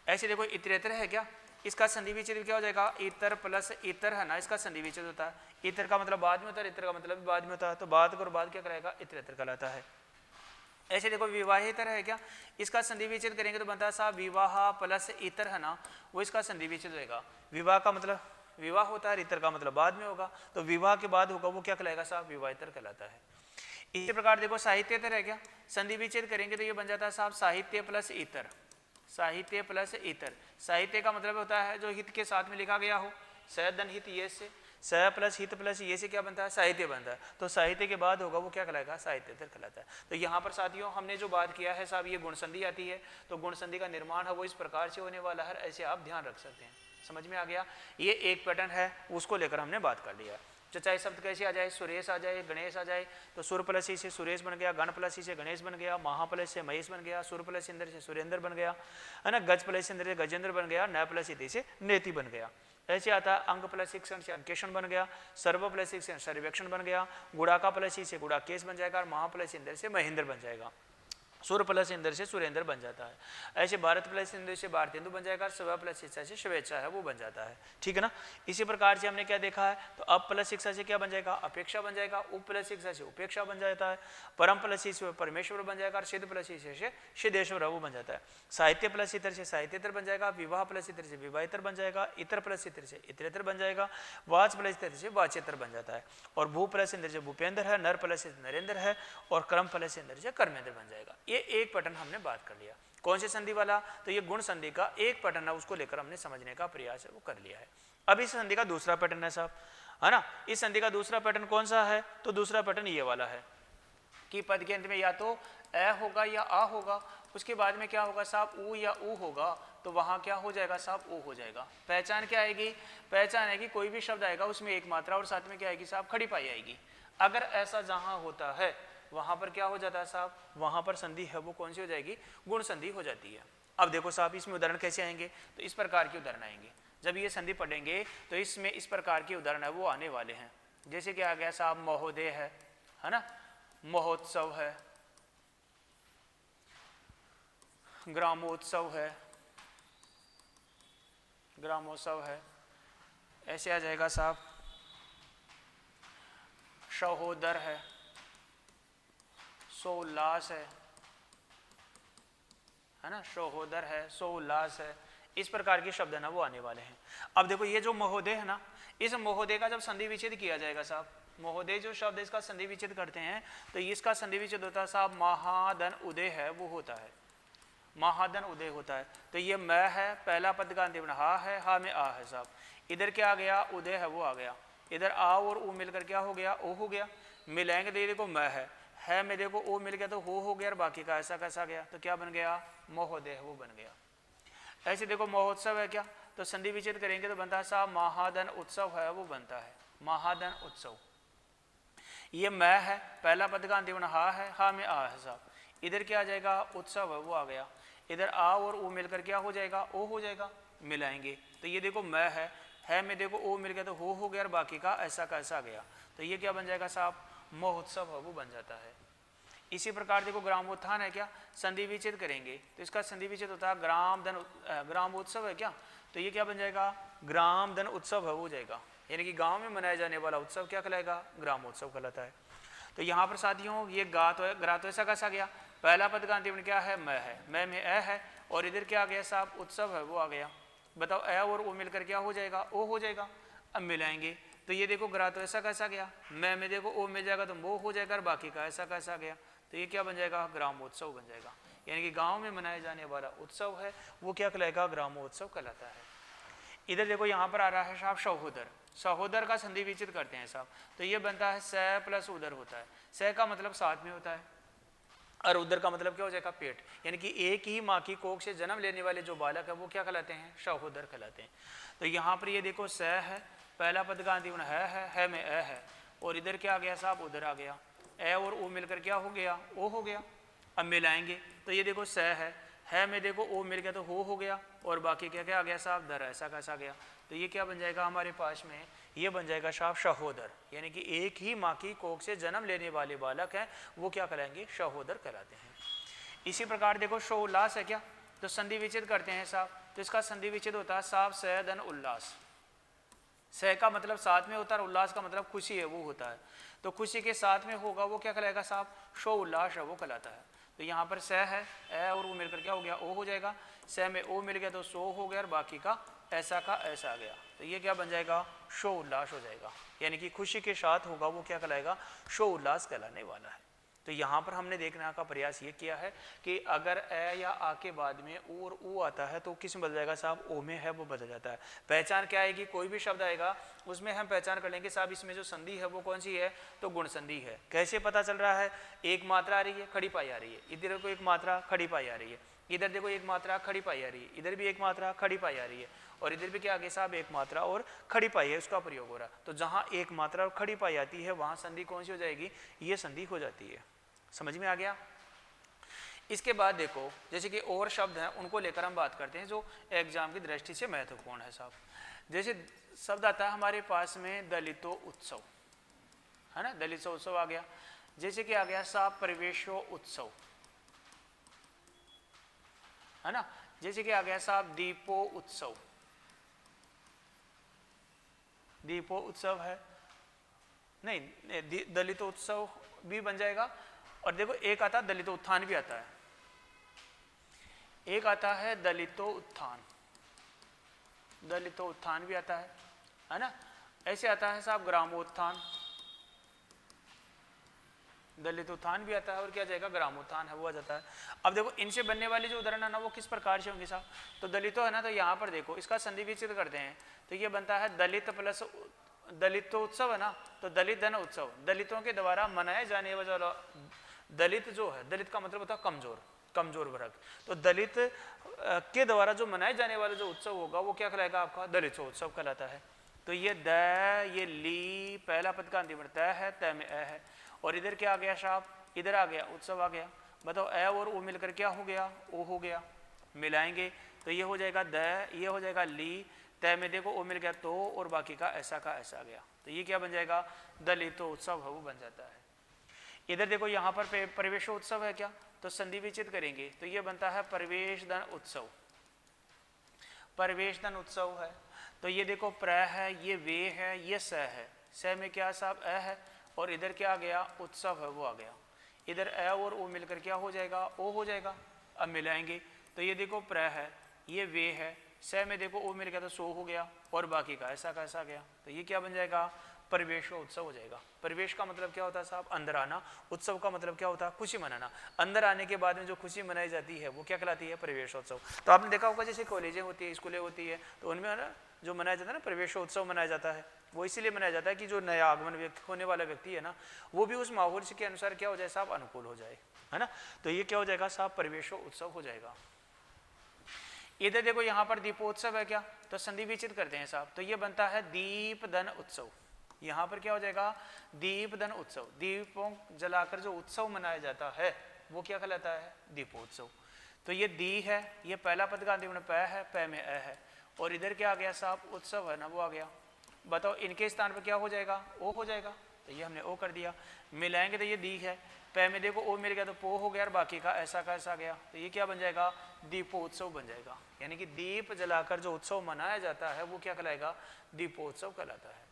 ऐसे देखो इतरेतर है क्या, इसका संधि विच्छेद क्या हो जाएगा, इतर प्लस इतर, है ना, इसका संधि विच्छेद होता है। इतर का मतलब बाद में होता है, इतर का मतलब बाद में होता है, तो बाद और बाद क्या कराएगा, इतरेतर कहलाता है। ऐसे देखो विवाहेतर है क्या, इसका संधि विच्छेद करेंगे तो बनता है साहब विवाह प्लस इतर, है ना, वो इसका संधि विच्छेद होगा। विवाह का मतलब विवाह होता है, इतर का मतलब बाद में होगा, तो विवाह के बाद होगा वो क्या कहलाएगा साहब, विवाहेतर कहलाता है। इसी प्रकार देखो साहित्येतर है क्या, संधि विच्छेद करेंगे तो ये बन जाता है साहब साहित्य प्लस इतर, साहित्य प्लस इतर। साहित्य का मतलब होता है जो हित के साथ में लिखा गया हो, सदन हित ये से, स प्लस हित प्लस ये से क्या बनता है, साहित्य बनता है। तो साहित्य के बाद होगा वो क्या कहलाएगा, साहित्येतर कहलाता है। तो यहाँ पर साथियों हमने जो बात किया है साहब, ये गुण संधि आती है, तो गुण संधि का निर्माण है वो इस प्रकार से होने वाला है, ऐसे आप ध्यान रख सकते हैं। समझ में आ गया, ये एक पैटर्न है, उसको लेकर हमने बात कर लिया। तो चाहे शब्द कैसे आ जाए, सुरेश आ जाए, गणेश आ जाए, तो सुर प्लस ही से सुरेश बन गया, गण प्लस ही से गणेश बन गया, महा प्लस से महेश बन गया, सुर प्लस इंद्र से सुरेंद्र बन गया, है ना, गज प्लस इंद्र से गजेंद्र बन गया, न प्लस इति से नेति बन गया। ऐसे आता है अंक प्लस शिक्षण से अंकेषण बन गया, सर्व प्लस शिक्षण सर्वेक्षण बन गया, गुड़ाका प्लस ही से गुड़ाकेश बन जाएगा, और महा प्लस इंद्र से महेंद्र बन जाएगा, सुर प्लस इंद्र से सुरेंद्र बन जाता है। ऐसे भारत प्लस इंद्र से भारतेंदु बन जाएगा, शिवा प्लस शिक्षा से शिवेच्छा है वो बन जाता है, ठीक है ना। इसी प्रकार से हमने क्या देखा है, तो अप प्लस शिक्षा से क्या बन जाएगा, अपेक्षा बन जाएगा, उप प्लस शिक्षा से उपेक्षा बन जाता है, परम प्लस से परमेश्वर बन जाएगा, और सिद्ध प्लस से सिद्धेश्वर वो बन जाता है। साहित्य प्लस इतर से साहित्येतर बन जाएगा, विवाह प्लस इतर से विवाहेतर बन जाएगा, इतर प्लस इतर से इतरेतर बन जाएगा, वाच प्लस इतर से वाचेतर बन जाता है, और भू प्लस इंद्र से भूपेंद्र है, नर प्लस से नरेंद्र है, और कर्म प्लस इंद्र से कर्मेंद्र बन जाएगा। ये एक पैटर्न हमने बात कर लिया। कौन से संधि वाला, तो ये गुण संधि का एक पैटर्न है, उसको लेकर हमने समझने का प्रयास है वो कर लिया है। अब इस संधि का दूसरा पैटर्न है साहब, है ना, इस संधि का दूसरा पैटर्न कौन सा है, तो दूसरा पैटर्न ये वाला है कि पद के अंत में या तो ए होगा या आ होगा, उसके बाद में क्या होगा साहब, ऊ या ऊ होगा, तो वहाँ क्या हो जाएगा साहब, ऊ हो जाएगा। पहचान क्या आएगी, पहचान आएगी कोई भी शब्द आएगा उसमें एक मात्रा और साथ में क्या आएगी साहब, खड़ी पाई आएगी। अगर ऐसा जहाँ होता है वहाँ पर क्या हो जाता है साहब, वहाँ पर संधि है वो कौन सी हो जाएगी, गुण संधि हो जाती है। अब देखो साहब इसमें उदाहरण कैसे आएंगे, तो इस प्रकार के उदाहरण आएंगे। जब ये संधि पढ़ेंगे तो इसमें इस प्रकार के उदाहरण है वो आने वाले हैं। जैसे कि आ गया साहब महोदय है ना, महोत्सव है, ग्रामोत्सव है, ग्रामोत्सव है, ऐसे आ जाएगा साहब सहोदर है, सोल्लास है ना, सहोदर है, सोल्लास है, इस प्रकार के शब्द है ना वो आने वाले हैं। अब देखो ये जो महोदय है ना, इस महोदय का जब संधि विच्छेद किया जाएगा साहब, महोदय जो शब्द इसका संधि विच्छेद करते हैं तो इसका संधि विच्छेद होता है साहब महाधन उदय है वो होता है, महाधन उदय होता है। तो ये मैं है, पहला पद का अंतिम हा है, हा में आ है साहब, इधर क्या आ गया, उदय है वो आ गया, इधर आ और ऊ मिलकर क्या हो गया, ओ हो गया, मिलाएंगे तो ये देखो मैं है में देखो ओ मिल गया तो हो गया, और बाकी का ऐसा कैसा गया, तो क्या बन गया, महोदय वो बन गया। ऐसे देखो महोत्सव है क्या, तो संधि विच्छेद करेंगे तो बनता है साहब महाधन उत्सव है वो बनता है, महाधन उत्सव। ये मैं है, पहला पद का अंतिम हा है, हा में आ है साहब, इधर क्या आ जाएगा, उत्सव है वो आ गया, इधर आ और ओ मिलकर क्या हो जाएगा, ओ हो जाएगा, मिलाएंगे तो ये देखो मैं है में देखो ओ मिल गया तो हो गया, और बाकी का ऐसा कैसा गया, तो ये क्या बन जाएगा साहब, महोत्सव है वो बन जाता है। इसी प्रकार देखो ग्रामोत्थान है क्या, संधि विच्छेद करेंगे तो इसका संधि विच्छेद होता है ग्रामोत्सव है क्या, तो ये क्या बन जाएगा, ग्राम धन उत्सव है वो जाएगा, यानी कि गांव में मनाया जाने वाला उत्सव क्या कहलाएगा, ग्रामोत्सव कहलाता है। तो यहाँ पर साथियों ये ग्रा तो ऐसा कैसा गया, पहला पद का अंतिम क्या है, मैं में ए है, और इधर क्या आ गया साहब, उत्सव है वो आ गया, बताओ ए और ओ मिलकर क्या हो जाएगा, ओ हो जाएगा। अब मिलाएंगे तो ये देखो ग्रा तो ऐसा कैसा गया, मैं में देखो ओ मिल जाएगा तो वो हो जाएगा, और बाकी का ऐसा कैसा गया, तो ये क्या बन जाएगा, ग्रामोत्सव बन जाएगा, यानी कि गांव में मनाया जाने वाला उत्सव है वो क्या कहलाएगा, ग्रामोत्सव कहलाता है। इधर देखो यहाँ पर आ रहा है साहब सहोदर, सहोदर का संधि विच्छेद करते हैं साहब, तो ये बनता है स प्लस उदर होता है, स का मतलब साथ में होता है, और उदर का मतलब क्या हो जाएगा, पेट, यानी कि एक ही माँ की कोख से जन्म लेने वाले जो बालक है वो क्या कहलाते हैं, सहोदर कहलाते हैं। तो यहाँ पर ये देखो स है, पहला पद का अंतिम है में ए है, और इधर क्या आ गया साहब, उधर आ गया, ए और ओ मिलकर क्या हो गया, ओ हो गया। अब मिलाएंगे तो ये देखो स है में देखो ओ मिल गया तो हो गया, और बाकी क्या क्या आ गया साहब, दर ऐसा कैसा गया, तो ये क्या बन जाएगा हमारे पास में, ये बन जाएगा साहब सहोदर, यानी कि एक ही माँ की कोख से जन्म लेने वाले बालक हैं वो क्या कहलाएंगे, सहोदर कहलाते हैं। इसी प्रकार देखो सोल्लास है क्या, तो संधि विच्छेद करते हैं साहब, तो इसका संधि विच्छेद होता है साहब स धन उल्लास, स का मतलब साथ में होता है, उल्लास का मतलब खुशी है वो होता है, तो खुशी के साथ में होगा वो क्या कहलाएगा साहब, शो उल्लास है वो कहलाता है। तो यहाँ पर स है, ए और वो मिलकर क्या हो गया, ओ हो जाएगा, स में ओ मिल गया तो सो हो गया, और बाकी का ऐसा आ गया, तो ये क्या बन जाएगा, शो उल्लास हो जाएगा, यानी कि खुशी के साथ होगा वो क्या कहलाएगा, शो उल्लास कहलाने वाला है। तो यहाँ पर हमने देखने का प्रयास ये किया है कि अगर ए या आ के बाद में ऊ और ऊ आता है तो किस में बदल जाएगा साहब, ओ में है वो बदल जाता है। पहचान क्या आएगी, कोई भी शब्द आएगा उसमें हम पहचान कर लेंगे साहब इसमें जो संधि है वो कौन सी है, तो गुण संधि है। कैसे पता चल रहा है, एक मात्रा आ रही है, खड़ी पाई आ रही है, इधर देखो एक मात्रा खड़ी पाई आ रही है, इधर देखो एक मात्रा खड़ी पाई आ रही है, इधर भी एक मात्रा खड़ी पाई आ रही है, और इधर भी क्या आगे साहब एक मात्रा और खड़ी पाई है उसका प्रयोग हो रहा है। तो जहाँ एक मात्रा और खड़ी पाई आती है वहाँ संधि कौन सी हो जाएगी, ये संधि हो जाती है। समझ में आ गया। इसके बाद देखो जैसे कि और शब्द हैं उनको लेकर हम बात करते हैं जो एग्जाम की दृष्टि से महत्वपूर्ण है साहब। जैसे शब्द आता है हमारे पास में दलितो उत्सव, है ना, दलितो उत्सव आ गया। जैसे कि आ गया साहब प्रवेशो उत्सव, है ना, जैसे कि आ गया साहब दीपो उत्सव, दीपो उत्सव है नहीं, दलितो उत्सव भी बन जाएगा। और देखो एक आता है दलितो उत्थान भी आता है, एक आता है दलितो उत्थान, दलितो उत्थान भी आता है ना। ऐसे आता है साहब ग्रामोत्थान, दलित उत्थान भी आता है, और क्या जाएगा ग्रामोत्थान है वो आ जाता है। अब देखो इनसे बनने वाले जो उदाहरण है ना वो किस प्रकार से होंगे साहब, तो दलितो है ना, तो यहाँ पर देखो इसका संधि विच्छेद करते हैं तो ये बनता है दलित प्लस दलितोत्सव है ना, तो दलित धन उत्सव, दलितों के द्वारा मनाए जाने वाला दलित जो है, दलित का मतलब होता है कमजोर, कमजोर वर्ग। तो दलित के द्वारा जो मनाए जाने वाला जो उत्सव होगा वो क्या कहलाएगा आपका दलित उत्सव कहलाता है। तो ये द, ये ली, पहला पद का अंतिम त है, त में अ है, और इधर क्या आ गया साहब, इधर आ गया उत्सव आ गया। बताओ अ और ओ मिलकर क्या हो गया, ओ हो गया, मिलाएंगे तो ये हो जाएगा द, ये हो जाएगा ली, तय में देखो ओ मिल गया तो, और बाकी का ऐसा गया। तो ये क्या बन जाएगा, दलित उत्सव है वो बन जाता है। इधर देखो यहाँ पर प्रवेश उत्सव है क्या, तो संधि विच्छेद करेंगे तो ये बनता है प्रवेश धन उत्सव, प्रवेश धन उत्सव है। तो ये देखो प्र है, ये वे है, ये स है, स में क्या साहब अ है, और इधर क्या आ गया उत्सव है वो आ गया। इधर अ और ओ मिलकर क्या हो जाएगा, ओ हो जाएगा। अब मिलाएंगे तो ये देखो प्र है, ये वे है, स में देखो ओ मिल गया तो सो हो गया, और बाकी का ऐसा गया। तो ये क्या बन जाएगा, प्रवेश उत्सव हो जाएगा। प्रवेश का मतलब क्या होता है साहब, अंदर आना। उत्सव का मतलब क्या होता है, खुशी मनाना। अंदर आने के बाद में जो खुशी मनाई जाती है वो क्या कहलाती है, प्रवेशोत्सव। तो आपने देखा होगा जैसे कॉलेजें होती है, स्कूलें होती है, तो उनमें ना जो मनाया जाता है ना प्रवेशोत्सव मनाया जाता है, वो इसीलिए मनाया जाता है कि जो नया आगमन होने वाला व्यक्ति है ना, वो भी उस माहौल के अनुसार क्या हो जाए साहब, अनुकूल हो जाए, है ना। तो ये क्या हो जाएगा साहब, प्रवेशोत्सव हो जाएगा। इधर देखो यहाँ पर दीपोत्सव है क्या, तो संधि विच्छेद करते हैं साहब, तो ये बनता है दीपदान उत्सव। यहाँ पर क्या हो जाएगा, दीपदान उत्सव। दीपों जलाकर जो उत्सव मनाया जाता है वो क्या कहलाता है, दीपोत्सव। तो ये दी है, ये पहला पद का अंतिम प है, प में अ है, और इधर क्या आ गया साहब, उत्सव है ना वो आ गया। बताओ इनके स्थान पर क्या हो जाएगा, ओ हो जाएगा, तो ये हमने ओ कर दिया। मिलाएंगे तो ये दी है, प में देखो ओ मिल गया तो पो हो गया, और बाकी का ऐसा गया। तो ये क्या बन जाएगा, दीपोत्सव बन जाएगा। यानी कि दीप जलाकर जो उत्सव मनाया जाता है वो क्या कहलाएगा, दीपोत्सव कहलाता है।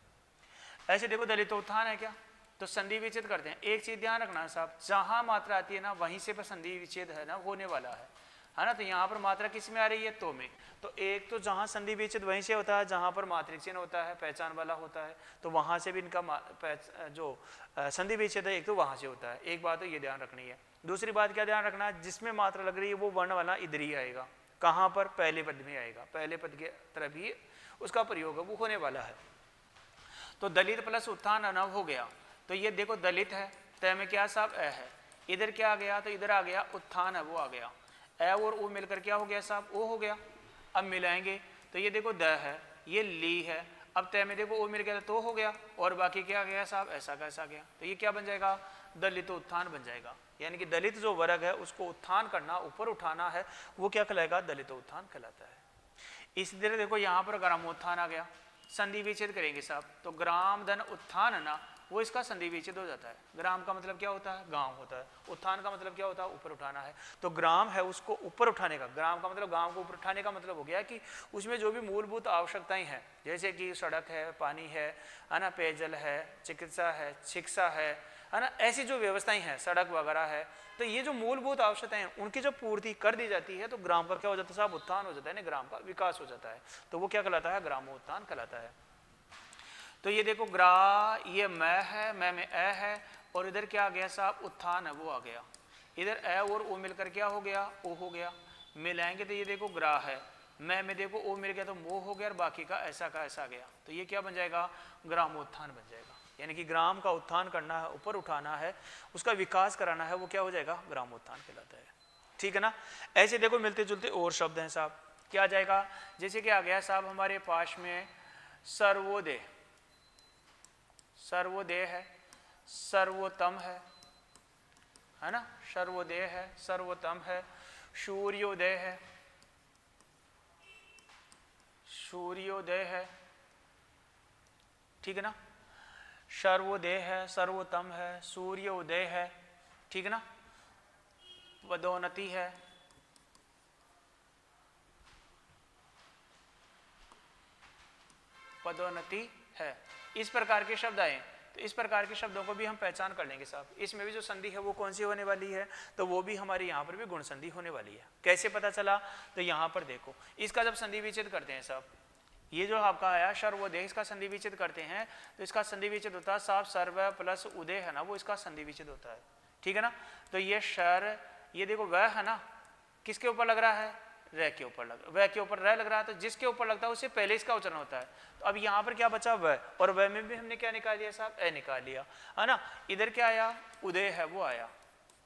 ऐसे देखो दलितोत्थान है क्या, तो संधि विच्छेद करते हैं। एक चीज ध्यान रखना साहब, जहां मात्रा आती है ना वहीं से पर संधि विच्छेद है ना होने वाला है ना। तो यहाँ पर मात्रा किस में आ रही है, तो में। तो एक तो जहां संधि विच्छेद वहीं से होता है जहां पर मात्रिक चिन्ह होता है, पहचान वाला होता है, तो वहां से भी इनका जो संधि विच्छेद है एक तो वहां से होता है। एक बात तो ये ध्यान रखनी है। दूसरी बात क्या ध्यान रखना है, जिसमें मात्रा लग रही है वो वर्ण वाला इधर ही आएगा। कहाँ पर, पहले पद में आएगा, पहले पद के तरफ ही उसका प्रयोग है वो होने वाला है। तो दलित प्लस उत्थान अनव हो गया। तो ये देखो दलित है, तय में क्या साहब अ है, इधर क्या आ गया, तो इधर आ गया उत्थान है वो आ गया, अ और ओ मिलकर क्या हो गया साहब, ओ हो गया। अब मिलाएंगे तो ये देखो द है, ये ली है, अब तय में देखो ओ मिल गया तो हो गया, और बाकी क्या गया साहब, ऐसा गया। तो ये क्या बन जाएगा, दलित उत्थान बन जाएगा। यानी कि दलित जो वर्ग है उसको उत्थान करना, ऊपर उठाना है, वो क्या कहलाएगा, दलित उत्थान कहलाता है। इसी तरह देखो यहाँ पर ग्रामोत्थान आ गया, संधि विच्छेद करेंगे साहब, तो ग्राम धन उत्थान है ना, वो इसका संधि विच्छेद हो जाता है। ग्राम का मतलब क्या होता है, गांव होता है। उत्थान का मतलब क्या होता है, ऊपर उठाना है। तो ग्राम है उसको ऊपर उठाने का, ग्राम का मतलब गांव को ऊपर उठाने का मतलब हो गया कि उसमें जो भी मूलभूत आवश्यकताएं हैं, जैसे कि सड़क है, पानी है ना, पेयजल है, चिकित्सा है, शिक्षा है ना, ऐसी जो व्यवस्थाएं हैं, सड़क वगैरह है, तो ये जो मूलभूत आवश्यकताएं हैं उनकी जब पूर्ति कर दी जाती है तो ग्राम का क्या हो जाता है साहब, उत्थान हो जाता है ना, ग्राम का विकास हो जाता है। तो वो क्या कहलाता है, ग्रामोत्थान कहलाता है। तो ये देखो ग्रा, ये मैं है, मैं में अ है, और इधर क्या आ गया साहब, उत्थान है वो आ गया। इधर अ और ओ मिलकर क्या हो गया, ओ हो गया। मिलाएंगे तो ये देखो ग्रा है, मैं में देखो ओ मिल गया तो मोह हो गया, और बाकी का ऐसा गया। तो ये क्या बन जाएगा, ग्रामोत्थान बन जाएगा। यानी कि ग्राम का उत्थान करना है, ऊपर उठाना है, उसका विकास कराना है, वो क्या हो जाएगा, ग्रामोत्थान कहलाता है। ठीक है ना। ऐसे देखो मिलते जुलते और शब्द हैं साहब, क्या आ जाएगा, जैसे कि आ गया साहब हमारे पास में सर्वोदय, सर्वोदय है, सर्वोत्तम है ना, सर्वोदय है, सर्वोत्तम है, सूर्योदय है, सूर्योदय है, ठीक है ना, सर्वोदय है, सर्वोत्तम है, सूर्योदय है, ठीक है ना, पदोन्नति है, पदोन्नति है। इस प्रकार के शब्द आए, तो इस प्रकार के शब्दों को भी हम पहचान कर लेंगे साहब। इसमें भी जो संधि है वो कौन सी होने वाली है, तो वो भी हमारी यहाँ पर भी गुण संधि होने वाली है। कैसे पता चला, तो यहाँ पर देखो, इसका जब संधि विच्छेद करते हैं साहब, ये जो आपका आया सर्वोदय, इसका संधि विच्छेद करते हैं तो इसका संधि विच्छेद होता है साहब, सर्व प्लस उदय है ना, वो इसका संधि विच्छेद होता है। ठीक है ना। तो ये शर, ये देखो वह है ना, किसके ऊपर लग रहा है, र के ऊपर लग, वह के ऊपर र लग रहा है, तो जिसके ऊपर लगता है उससे पहले इसका उच्चारण होता है। तो अब यहाँ पर क्या बचा, वह, और वह में भी हमने क्या निकाल लिया साहब, ए निकाल लिया, है ना। इधर क्या आया, उदय है वो आया,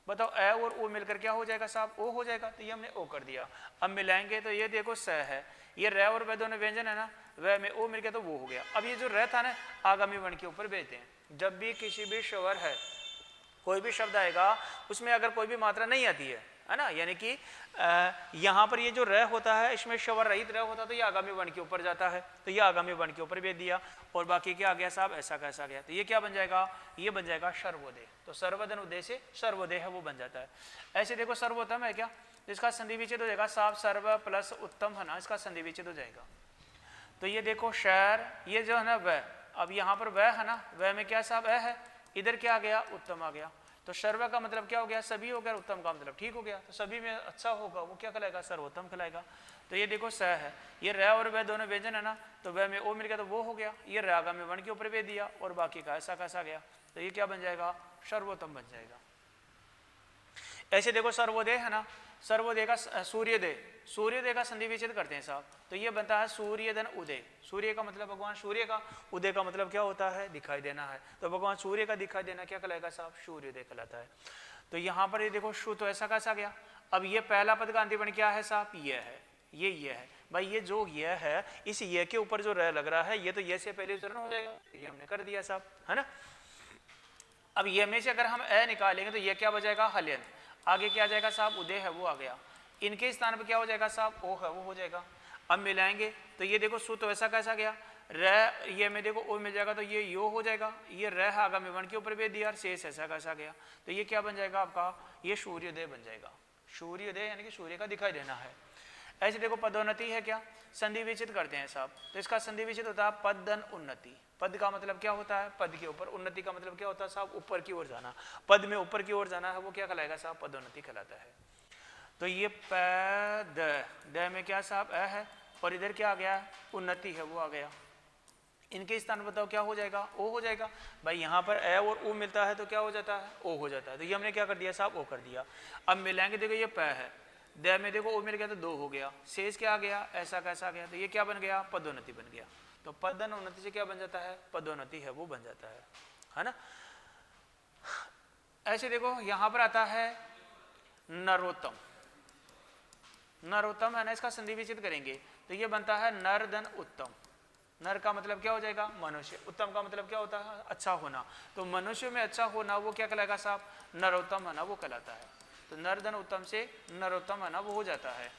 बताओ ए और ओ मिलकर क्या हो जाएगा साहब, ओ हो जाएगा। तो ये हमने ओ कर दिया। अब मिलाएंगे तो ये देखो स है, ये र और व दोनों व्यंजन है ना, वह में ओ मिल गया तो वो हो गया। अब ये जो र था ना आगामी वर्ण के ऊपर भेजते हैं। जब भी किसी भी स्वर है, कोई भी शब्द आएगा उसमें अगर कोई भी मात्रा नहीं आती है ना, यानी कि यहाँ पर ये जो र होता है इसमें स्वर रहित र होता है तो ये आगामी वर्ण के ऊपर जाता है, तो ये आगामी वर्ण के ऊपर भेज दिया। और बाकी क्या आ गया साहब, ऐसा कैसा गया, तो ये क्या बन जाएगा, ये बन जाएगा सर्वोदय। तो सर्वधन उदय से सर्वोदय है वो बन जाता है। ऐसे देखो सर्वोत्तम है क्या, इसका संधि विच्छेद हो जाएगा साहब, सर्व प्लस उत्तम है ना, इसका संधि विच्छेद हो जाएगा। तो ये देखो शहर, ये जो है ना वह, अब यहाँ पर वह है ना, वह में क्या साहब है, इधर क्या आ गया, उत्तम आ गया। तो सर्व का मतलब क्या हो गया, सभी हो गया, उत्तम का मतलब ठीक हो गया। तो सभी में अच्छा होगा वो क्या कहलाएगा, सर्वोत्तम कहलाएगा। तो ये देखो स है, ये र और वह दोनों व्यंजन है ना, तो वह में ओ मिल गया तो वो हो गया। ये र आगामी वर्ण के ऊपर भेज दिया और बाकी का ऐसा कैसा गया, तो ये क्या बन जाएगा, सर्वोत्तम बन जाएगा। ऐसे देखो सर्वोदय है ना, सर्वोदय का सूर्योदय, सूर्योदय का संधि विच्छेद करते हैं साहब, तो ये बनता है सूर्यधन उदय। सूर्य का मतलब भगवान सूर्य का, उदय का मतलब क्या होता है, दिखाई देना है। तो भगवान सूर्य का दिखाई देना क्या कहलाएगा साहब, सूर्योदय कहलाता है। तो यहाँ पर ये देखो शु, तो ऐसा कैसा गया। अब ये पहला पद का अंतिम क्या है साहब, ये है, ये है भाई। ये जो ये है, इस ये के ऊपर जो रह लग रहा है, ये तो ये से पहले उच्चारण हो जाएगा, ये हमने कर दिया साहब, है ना। अब ये में से अगर हम ए निकालेंगे तो ये क्या बचेगा, हल्यंत। आगे क्या आ जाएगा साहब, उदय है वो आ गया। इनके स्थान पर क्या हो जाएगा साहब, ओ है वो हो जाएगा। अब मिलाएंगे तो ये देखो सु, तो ऐसा कैसा गया, र ये में देखो ओ मिल जाएगा तो ये यो हो जाएगा। ये र है आगामी वर्ण के ऊपर भेज दिया, शेष ऐसा कैसा गया, तो ये क्या बन जाएगा आपका, ये सूर्योदय बन जाएगा। सूर्योदय यानी कि सूर्य का दिखाई देना है। ऐसे देखो पदोन्नति है क्या, संधि विच्छेद करते हैं साहब, तो इसका संधि विच्छेद होता है पदन उन्नति। पद का मतलब क्या होता है, पद के ऊपर, उन्नति का मतलब क्या होता है साहब, ऊपर की ओर जाना। पद में ऊपर की ओर जाना है वो क्या कहलाएगा साहब, पदोन्नति कहलाता है। तो ये पद द में क्या साहब अ है, और इधर क्या आ गया, उन्नति है वो आ गया। इनके स्थान बताओ क्या हो जाएगा, ओ हो जाएगा। भाई यहाँ पर ए और ऊ मिलता है तो क्या हो जाता है, ओ हो जाता है। तो ये हमने क्या कर दिया साहब, ओ कर दिया। अब मिलाएंगे, देखो ये प है, द में देखो ओ मिल गया तो दो हो गया, शेष क्या आ गया, ऐसा कैसा गया, तो ये क्या बन गया, पदोन्नति बन गया। तो पदन उन्नति से क्या बन जाता है, पदोन्नति है वो बन जाता है ना। ऐसे देखो यहां पर आता है नरोत्तम, नरोत्तम है ना, इसका संधि विच्छेद करेंगे तो ये बनता है नरदन उत्तम। नर का मतलब क्या हो जाएगा, मनुष्य। उत्तम का मतलब क्या होता है, अच्छा होना। तो मनुष्य में अच्छा होना वो क्या कहलाएगा साहब, नरोत्तम है ना वो कहलाता है। तो नरदन उत्तम से नरोत्तम है ना वो हो जाता है।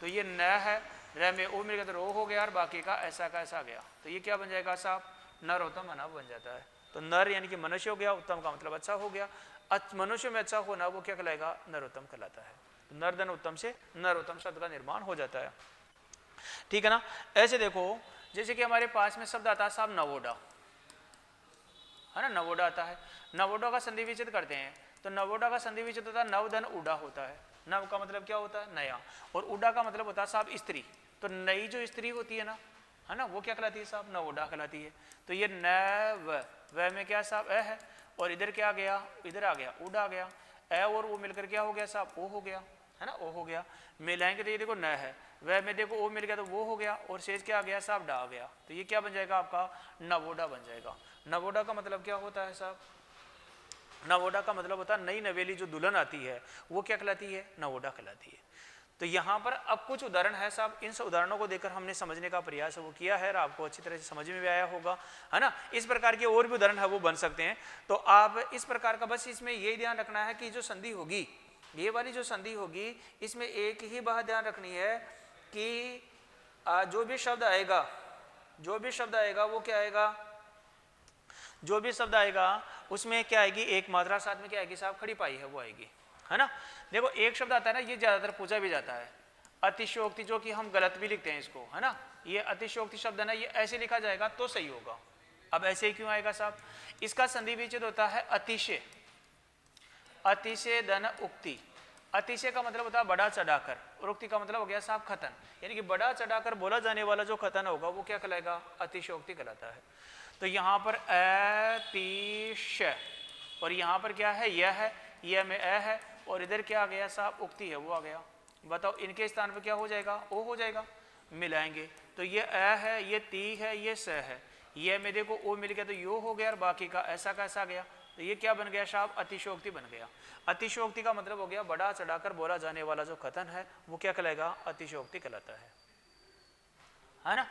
तो ये न है, र में ओ मिल गया तो रो हो गया, और बाकी का ऐसा का ऐसा गया, तो ये क्या बन जाएगा साहब, नरोत्तम है ना बन जाता है। तो नर यानी कि मनुष्य हो गया, उत्तम का मतलब अच्छा हो गया। मनुष्य में अच्छा होना वो क्या कहलाएगा, नरोत्तम कहलाता है। तो नरदन उत्तम से नरोत्तम शब्द का निर्माण हो जाता है, ठीक है ना। ऐसे देखो जैसे कि हमारे पास में शब्द आता है साहब नवोडा, है ना, नवोडा आता है। नवोडा का संधि विच्छेद करते हैं तो नवोडा का संधि विच्छेद होता है नवधन उडा होता है। नव का मतलब क्या होता है, नया, और उडा का मतलब होता है साहब स्त्री। तो नई जो स्त्री होती है ना, है ना, वो क्या कहलाती है साहब, नवोडा कहलाती है। तो ये नव, वह में क्या साहब अ है, और इधर क्या आ गया, इधर आ गया उडा आ गया, ए और वो मिलकर क्या हो गया साहब, ओ हो गया, है ना, ओ हो गया। मिलाएंगे तो ये देखो न है, वह में देखो ओ मिल गया तो वो हो गया, और शेष क्या आ गया साहब, डा आ गया। तो ये क्या बन जाएगा आपका, नवोडा बन जाएगा। नवोडा का मतलब क्या होता है साहब, नवोडा का मतलब होता है नई नवेली जो दुल्हन आती है वो क्या कहलाती है, नवोडा कहलाती है। तो यहाँ पर अब कुछ उदाहरण है साहब, इन उदाहरणों को देखकर हमने समझने का प्रयास वो किया है और आपको अच्छी तरह से समझ में भी आया होगा, है ना। इस प्रकार के और भी उदाहरण है वो बन सकते हैं। तो आप इस प्रकार का बस इसमें यही ध्यान रखना है कि जो संधि होगी, ये वाली जो संधि होगी, इसमें एक ही बात ध्यान रखनी है कि जो भी शब्द आएगा, जो भी शब्द आएगा वो क्या आएगा, जो भी शब्द आएगा उसमें क्या आएगी, एक मात्रा साथ में क्या आएगी साहब, खड़ी पाई है वो आएगी, है ना। देखो एक शब्द आता है ना, ये ज्यादातर पूछा भी जाता है, अतिशयोक्ति, जो कि हम गलत भी लिखते हैं इसको, है ना। ये अतिशयोक्ति शब्द है ना, ये ऐसे लिखा जाएगा तो सही होगा। अब ऐसे ही क्यों आएगा साहब, इसका संधि विच्छेद होता है अतिशय, अतिशय धन उक्ति। अतिशय का मतलब होता है बड़ा चढ़ाकर, और उक्ति का मतलब हो गया साहब कथन, यानी कि बड़ा चढ़ाकर बोला जाने वाला जो कथन होगा वो क्या कहलाएगा, अतिशयोक्ति कहलाता है। तो यहाँ पर अतिशय, और यहाँ पर क्या है, यह है, यह में अ है, और इधर क्या आ गया साहब, उक्ति है वो आ गया। बताओ इनके स्थान पर क्या हो जाएगा, ओ हो जाएगा। मिलाएंगे तो ये अ है, ये ती है, ये स है, ये में देखो ओ मिल गया तो यो हो गया और बाकी का ऐसा का ऐसा गया। तो ये क्या बन गया साहब? अतिशयोक्ति बन गया। अतिशयोक्ति का मतलब हो गया बढ़ा चढ़ाकर बोला जाने वाला जो कथन है वो क्या कहलाएगा? अतिशयोक्ति कहलाता है ना।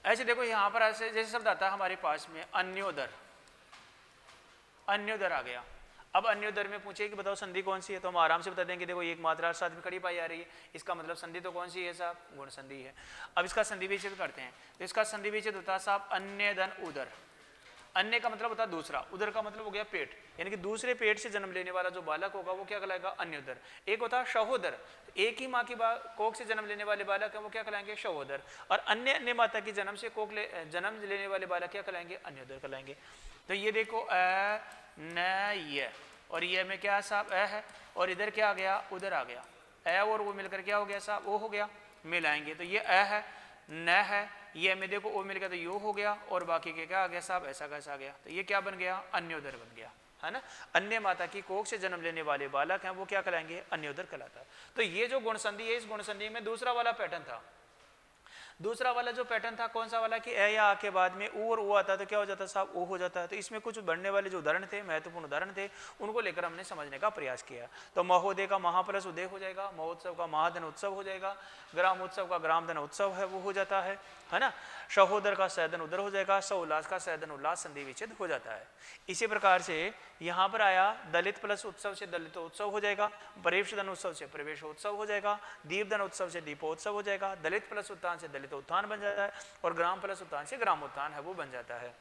ऐसे देखो यहां पर ऐसे जैसे शब्द आता है हमारे पास में अन्योदर, अन्योदर आ गया। अब अन्योदर में पूछे कि बताओ संधि कौन सी है, तो हम आराम से बता देंगे देखो एक मात्रा साथ में खड़ी पाई जा रही है, इसका मतलब संधि तो कौन सी है साहब? गुण संधि है। अब इसका संधि विच्छेद करते हैं, तो इसका संधि विच्छेद होता है साहब अन्य धन उदर। अन्य का मतलब होता है दूसरा, उदर का मतलब हो गया पेट, यानी कि दूसरे पेट से जन्म लेने वाला जो बालक होगा वो क्या कहलाएगा? अन्योदर। एक होता है सहोदर, एक ही माँ की कोख से जन्म लेने वाले बालक है वो क्या कहलाएंगे? सहोदर। और अन्य अन्य माता की जन्म से जन्म लेने वाले बालक क्या कहलाएंगे? अन्योदर कहलाएंगे। तो ये देखो अ न य, और ये में क्या साहब? अ है, और इधर क्या आ गया? उधर आ गया। अ और वो मिलकर क्या हो गया साहब? ओ हो गया। मिलाएंगे तो ये अ है, न है, ये में देखो ओ मिल गया तो यो हो गया, और बाकी के क्या आ गया साहब? ऐसा कैसा आ गया। तो ये क्या बन गया? अन्योदर बन गया, है ना। अन्य माता की कोख से जन्म लेने वाले बालक हैं वो क्या कहलाएंगे? अन्योदर कहलाता है। तो ये जो गुण संधि है, इस गुण संधि में दूसरा वाला पैटर्न था। दूसरा वाला जो पैटर्न था कौन सा वाला? कि ए या आ के बाद में ऊ और ओ आता तो क्या हो जाता साहब? ओ हो जाता है। तो इसमें कुछ बढ़ने वाले जो उदाहरण थे, महत्वपूर्ण उदाहरण थे, उनको लेकर हमने समझने का प्रयास किया। तो महोदय का महा प्लस उदय हो जाएगा, महोत्सव का महाधन उत्सव हो जाएगा, ग्राम उत्सव का ग्राम धन उत्सव है वो हो जाता है ना। सहोदर का सैदन उदर हो जाएगा, सउल्लास का सैदन उल्लास संधि विच्छेद हो जाता है। इसी प्रकार से यहाँ पर आया दलित प्लस उत्सव से दलित उत्सव हो जाएगा, प्रवेश धन उत्सव से प्रवेशोत्सव हो जाएगा, दीपधन उत्सव से दीपोत्सव हो जाएगा, दलित प्लस उत्थान से दलित उत्थान बन जाता है, और ग्राम प्लस उत्थान से ग्राम उत्थान है वो बन जाता है।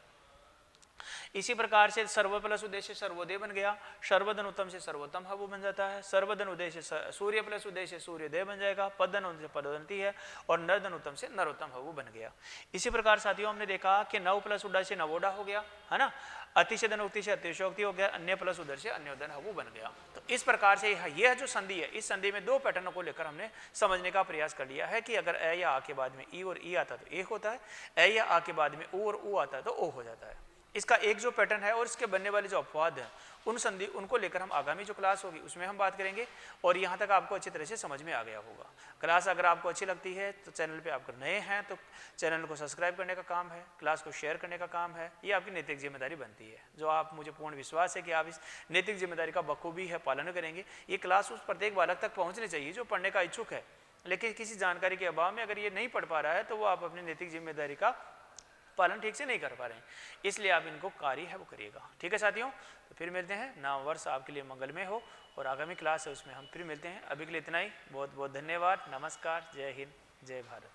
इसी प्रकार से सर्व प्लस उद्देश्य सर्वोदय बन गया, सर्वधन उत्तम से सर्वोत्तम है वो बन जाता है, सर्वधन उद्देश्य सूर्य प्लस उद्देश्य सूर्योदय बन जाएगा, पदधन से पदोन्नति है, और नरधन उत्तम से नरोत्तम है वो बन गया। इसी प्रकार साथियों हमने देखा कि नव प्लस उड़ा से नवोडा हो गया, है ना। अतिशय धन उक्ति से अतिशयोक्ति हो गया, अन्य प्लस उधर से अन्योधन है वो बन गया। तो इस प्रकार से यह जो संधि है, इस संधि में दो पैटर्नों को लेकर हमने समझने का प्रयास कर लिया है कि अगर ए या आ के बाद में ई और ई आता तो ए होता है, ए या आ के बाद में ओ और ऊ आता है तो ओ हो जाता है। इसका एक जो पैटर्न है और इसके बनने वाले जो अपवाद हैं उन संधि उनको लेकर हम आगामी जो क्लास होगी उसमें हम बात करेंगे। और यहाँ तक आपको अच्छी तरह से समझ में आ गया होगा। क्लास अगर आपको अच्छी लगती है तो चैनल पे आप नए हैं तो चैनल को सब्सक्राइब करने का काम है, क्लास को शेयर करने का काम है, ये आपकी नैतिक जिम्मेदारी बनती है, जो आप मुझे पूर्ण विश्वास है कि आप इस नैतिक जिम्मेदारी का बखूबी है पालन करेंगे। ये क्लास उस प्रत्येक बालक तक पहुँचनी चाहिए जो पढ़ने का इच्छुक है, लेकिन किसी जानकारी के अभाव में अगर ये नहीं पढ़ पा रहा है तो वो आप अपनी नैतिक जिम्मेदारी का पालन ठीक से नहीं कर पा रहे हैं, इसलिए आप इनको कार्य है वो करिएगा। ठीक है साथियों, तो फिर मिलते हैं। नव वर्ष आपके लिए मंगलमय हो, और आगामी क्लास है उसमें हम फिर मिलते हैं। अभी के लिए इतना ही, बहुत बहुत धन्यवाद, नमस्कार, जय हिंद, जय भारत।